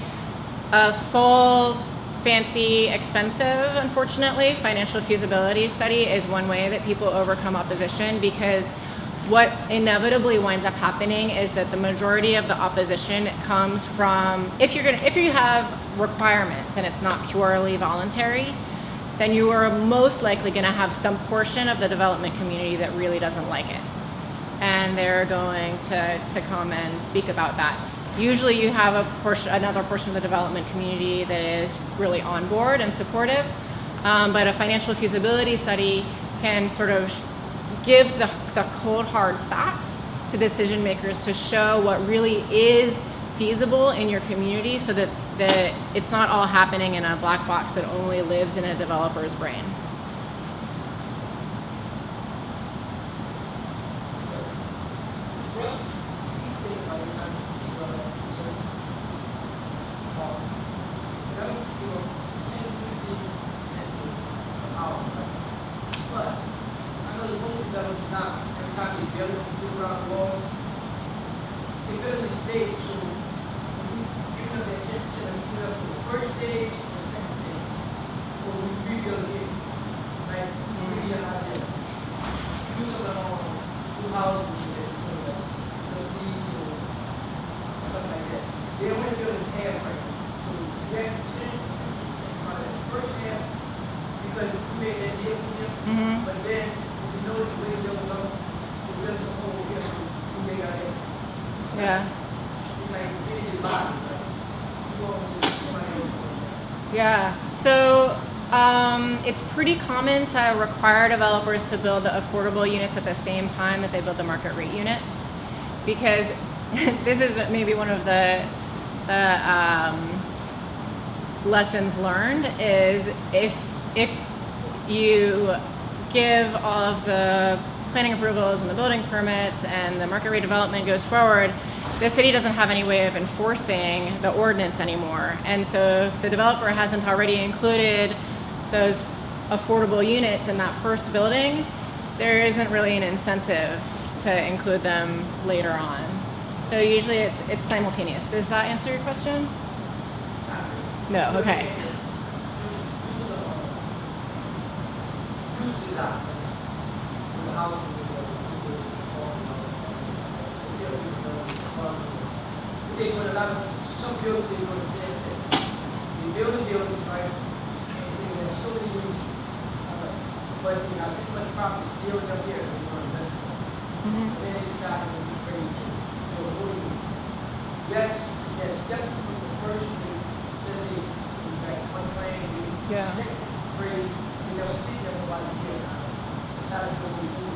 A full, fancy, expensive, unfortunately, financial feasibility study is one way that people overcome opposition, because what inevitably winds up happening is that the majority of the opposition comes from, if you have requirements and it's not purely voluntary, then you are most likely going to have some portion of the development community that really doesn't like it. And they're going to come and speak about that. Usually you have another portion of the development community that is really on board and supportive, but a financial feasibility study can sort of give the cold hard facts to decision makers to show what really is feasible in your community, so that it's not all happening in a black box that only lives in a developer's brain. Yeah, so it's pretty common to require developers to build the affordable units at the same time that they build the market rate units, because this is maybe one of the lessons learned is if you give all of the planning approvals and the building permits and the market rate development goes forward, the city doesn't have any way of enforcing the ordinance anymore. And so if the developer hasn't already included those affordable units in that first building, there isn't really an incentive to include them later on. So usually it's simultaneous. Does that answer your question? No, okay.
Some buildings they go to say that they buildings, right? And say there's so many units, but you know, this much property is built up here, they want to rent it. And then they decide to be ready to build a whole unit. That's step from the first, they said they like one plan, they second grade, they never see them while they're here now. Decide to build a unit.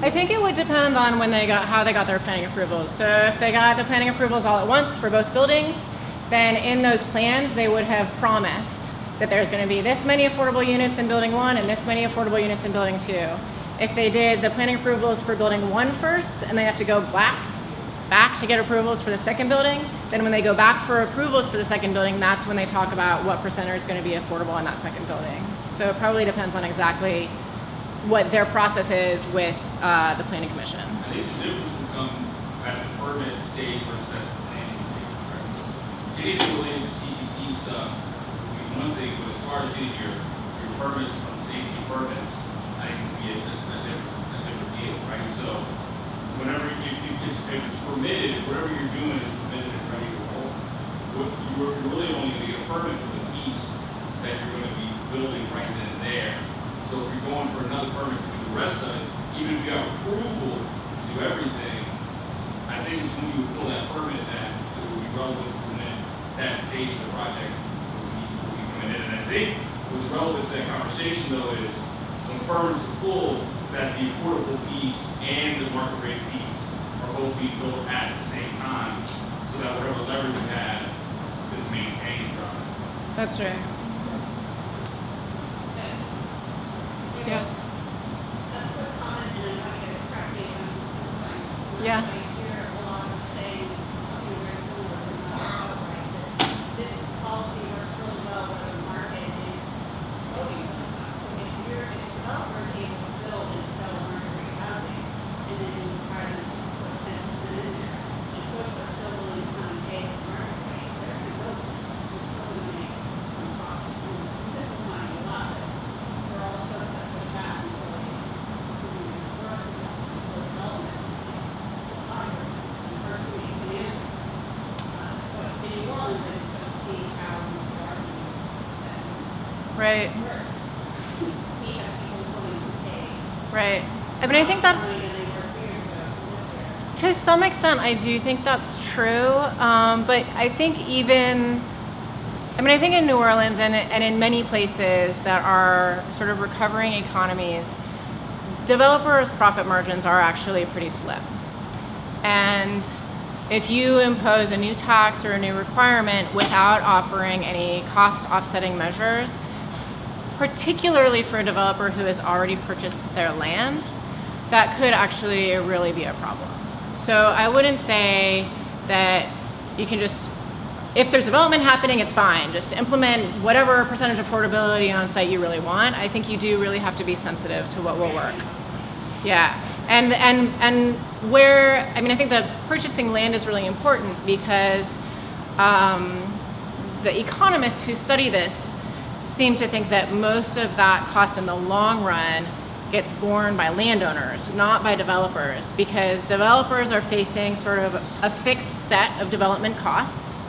I think it would depend on how they got their planning approvals. So if they got the planning approvals all at once for both buildings, then in those plans they would have promised that there's going to be this many affordable units in building 1 and this many affordable units in building 2. If they did the planning approvals for building 1 first and they have to go back to get approvals for the second building, then when they go back for approvals for the second building, that's when they talk about what percentage is going to be affordable in that second building. So it probably depends on exactly what their process is with the planning commission.
I think the difference will come at the permit stage versus at the planning stage, right? So anything related to CPC stuff, I mean, one thing, but as far as getting your permits from safety permits, I think it can be a different deal, right? So whenever if it's permitted, whatever you're doing is permitted and ready to roll. You're really only going to get a permit for the piece that you're going to be building right then and there. So if you're going for another permit to do the rest of it, even if you have approval to do everything, I think it's when you pull that permit that it will be relevant for that stage of the project will be coming in. And I think what's relevant to that conversation though is when permits are pulled, that the affordable piece and the market rate piece are both being built at the same time, so that whatever leverage you have is maintained.
That's right. Yeah.
Yeah.
Right.
We have people willing to pay.
Right. I mean, I think that's,
Than they were 3 years ago to live there.
to some extent, I do think that's true. But I think I think in New Orleans and in many places that are sort of recovering economies, developers' profit margins are actually pretty slim. And if you impose a new tax or a new requirement without offering any cost offsetting measures, particularly for a developer who has already purchased their land, that could actually really be a problem. So I wouldn't say that you can just, if there's development happening, it's fine. Just implement whatever percentage affordability on site you really want. I think you do really have to be sensitive to what will work. Yeah, and where, I mean, I think that purchasing land is really important because the economists who study this seem to think that most of that cost in the long run gets borne by landowners, not by developers, because developers are facing sort of a fixed set of development costs.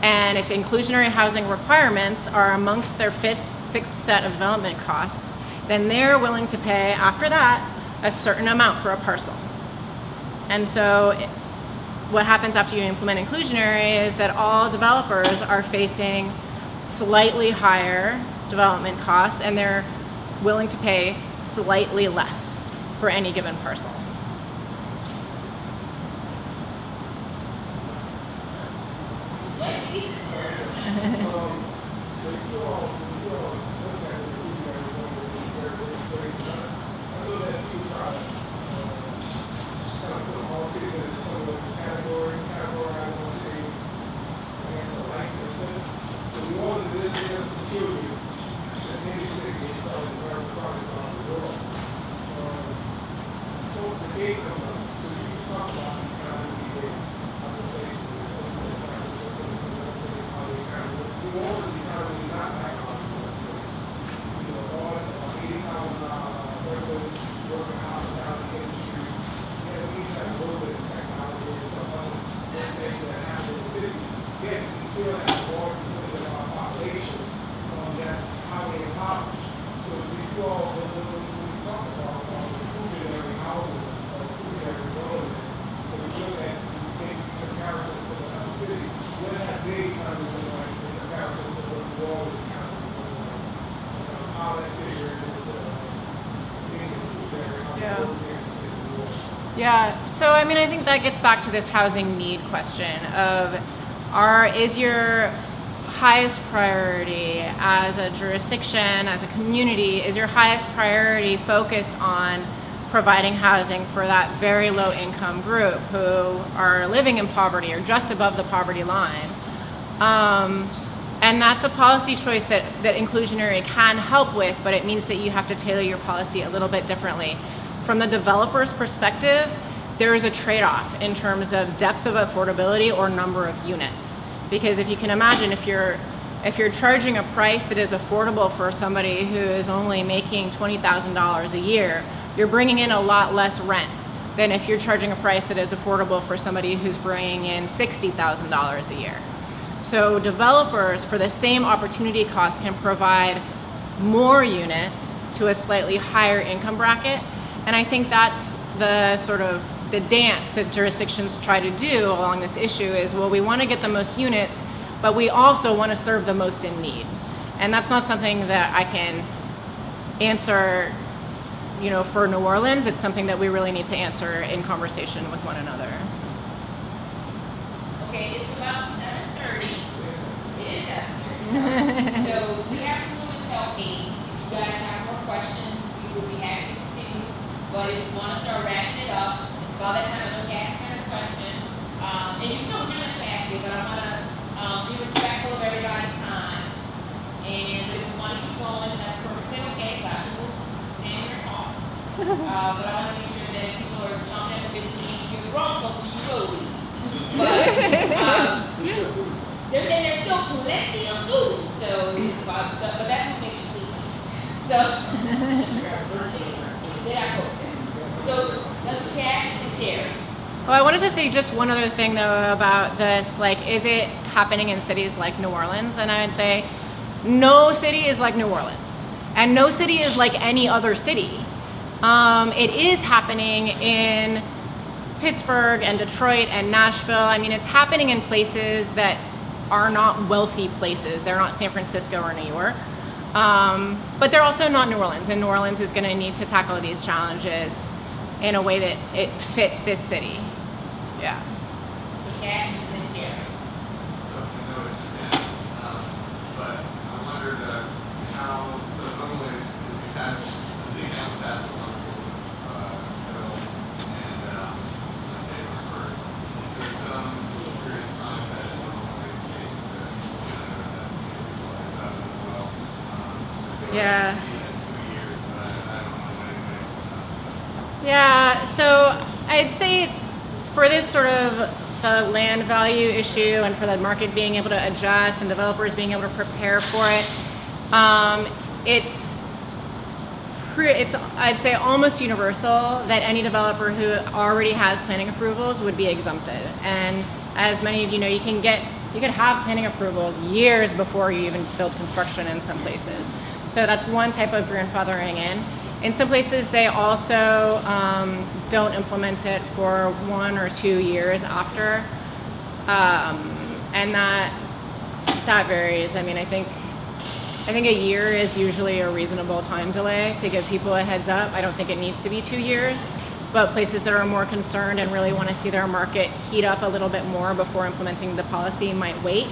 And if inclusionary housing requirements are amongst their fixed set of development costs, then they're willing to pay, after that, a certain amount for a parcel. And so what happens after you implement inclusionary is that all developers are facing slightly higher development costs, and they're willing to pay slightly less for any given parcel. Yeah, so I mean, I think that gets back to this housing need question of is your highest priority as a jurisdiction, as a community, is your highest priority focused on providing housing for that very low income group who are living in poverty or just above the poverty line? And that's a policy choice that inclusionary can help with, but it means that you have to tailor your policy a little bit differently. From the developer's perspective, there is a trade-off in terms of depth of affordability or number of units. Because if you can imagine, if you're charging a price that is affordable for somebody who is only making $20,000 a year, you're bringing in a lot less rent than if you're charging a price that is affordable for somebody who's bringing in $60,000 a year. So developers, for the same opportunity cost, can provide more units to a slightly higher income bracket. And I think that's the sort of the dance that jurisdictions try to do along this issue is, well, we want to get the most units, but we also want to serve the most in need. And that's not something that I can answer, for New Orleans. It's something that we really need to answer in conversation with one another.
Okay, it's about 7:30. It is 7:30. So we have room until 8. If you guys have more questions, we will be happy to continue. But if you want to start wrapping it up, it's about that time. I know Cash has a question. And you can pretty much ask it, but I want to be respectful of everybody's time. And if you want to keep going, that's perfectly okay. Sasha will stand here and talk. But I want to make sure that people are jumping at the 15. You're wrong, folks, so you will leave. But there's still plenty of food. So, but that makes you sleep. So, there I go. So, let's Cash and Carrie.
Well, I wanted to say just one other thing though about this, is it happening in cities like New Orleans? And I would say no city is like New Orleans, and no city is like any other city. It is happening in Pittsburgh and Detroit and Nashville. I mean, it's happening in places that are not wealthy places. They're not San Francisco or New York. But they're also not New Orleans, and New Orleans is going to need to tackle these challenges in a way that it fits this city. Yeah.
Cash and Gary.
So I know it's again, but I wondered how, so normally if you pass, the city council passed a wonderful bill, and on January 1st, is there some period of time that is normally the case that you know, that as well?
Yeah.
2 years, I don't know when anybody's
Yeah, so I'd say it's for this sort of the land value issue and for the market being able to adjust and developers being able to prepare for it. It's I'd say almost universal that any developer who already has planning approvals would be exempted. And as many of you know, you can have planning approvals years before you even build construction in some places. So that's one type of grandfathering in. In some places, they also don't implement it for 1 or 2 years after, and that varies. I mean, I think a year is usually a reasonable time delay to give people a heads up. I don't think it needs to be 2 years, but places that are more concerned and really want to see their market heat up a little bit more before implementing the policy might wait.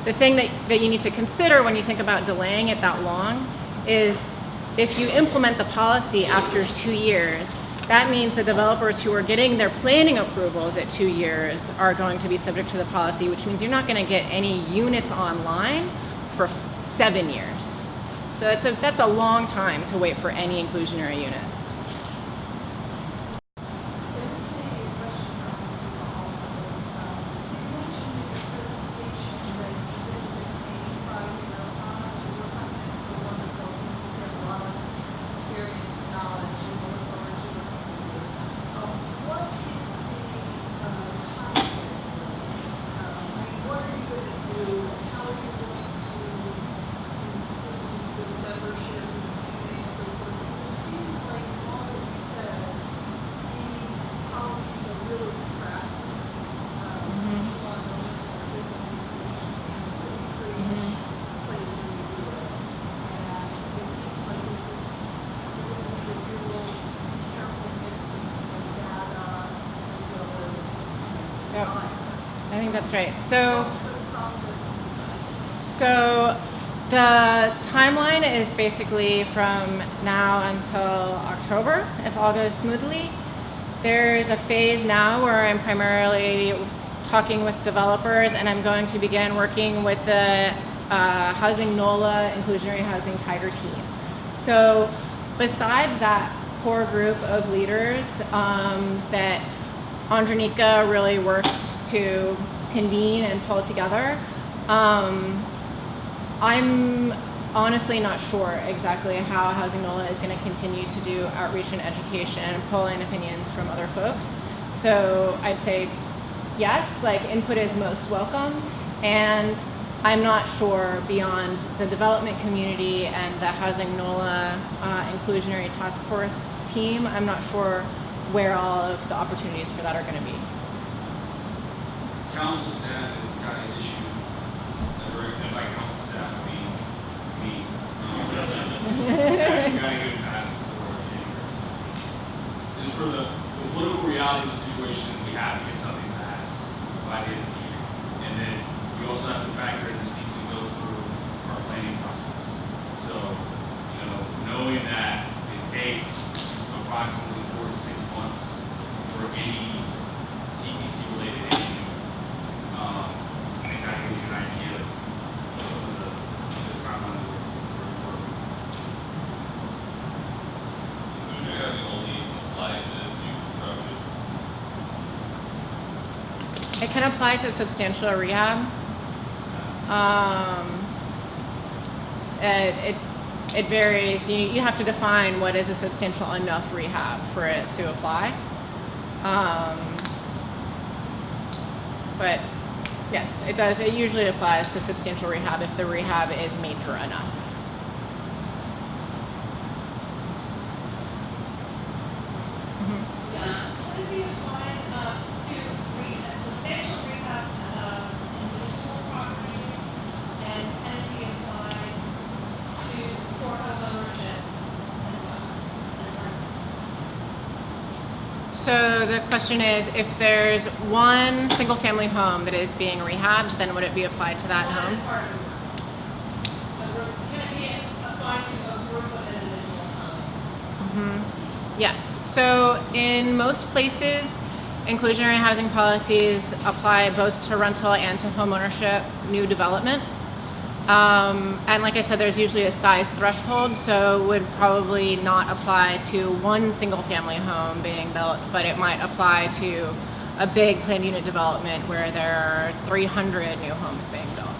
The thing that you need to consider when you think about delaying it that long is if you implement the policy after 2 years, that means the developers who are getting their planning approvals at 2 years are going to be subject to the policy, which means you're not going to get any units online for 7 years. So that's a long time to wait for any inclusionary units. Yep, I think that's right. So the timeline is basically from now until October, if all goes smoothly. There's a phase now where I'm primarily talking with developers, and I'm going to begin working with the HousingNOLA Inclusionary Housing Tiger team. So besides that core group of leaders that Andreanecia really worked to convene and pull together, I'm honestly not sure exactly how HousingNOLA is going to continue to do outreach and education and pull in opinions from other folks. So I'd say yes, like input is most welcome, and I'm not sure beyond the development community and the HousingNOLA Inclusionary Task Force team, I'm not sure where all of the opportunities for that are going to be.
Council staff and county issue, and by council staff, I mean me. You gotta get past before January. Just for the political reality of the situation, we have to get something passed by the end of the year. And then we also have to factor in this needs to go through our planning process. So, knowing that it takes approximately 4 to 6 months for any CPC related issue, I think that gives you an idea of some of the timelines we're working.
Inclusionary housing only applies to new construction.
It can apply to substantial rehab. It varies. You have to define what is a substantial enough rehab for it to apply. But Yes, it does. It usually applies to substantial rehab if the rehab is major enough.
Would it be applied to a substantial rehab of individual properties, and can it be applied to for homeownership as well as rentals?
So the question is, if there's one single family home that is being rehabbed, then would it be applied to that
Not
home?
as part of a group. Can it be applied to a group of individual homes?
Yes. So in most places, inclusionary housing policies apply both to rental and to homeownership new development. And like I said, there's usually a size threshold, so it would probably not apply to one single family home being built, but it might apply to a big planned unit development where there are 300 new homes being built.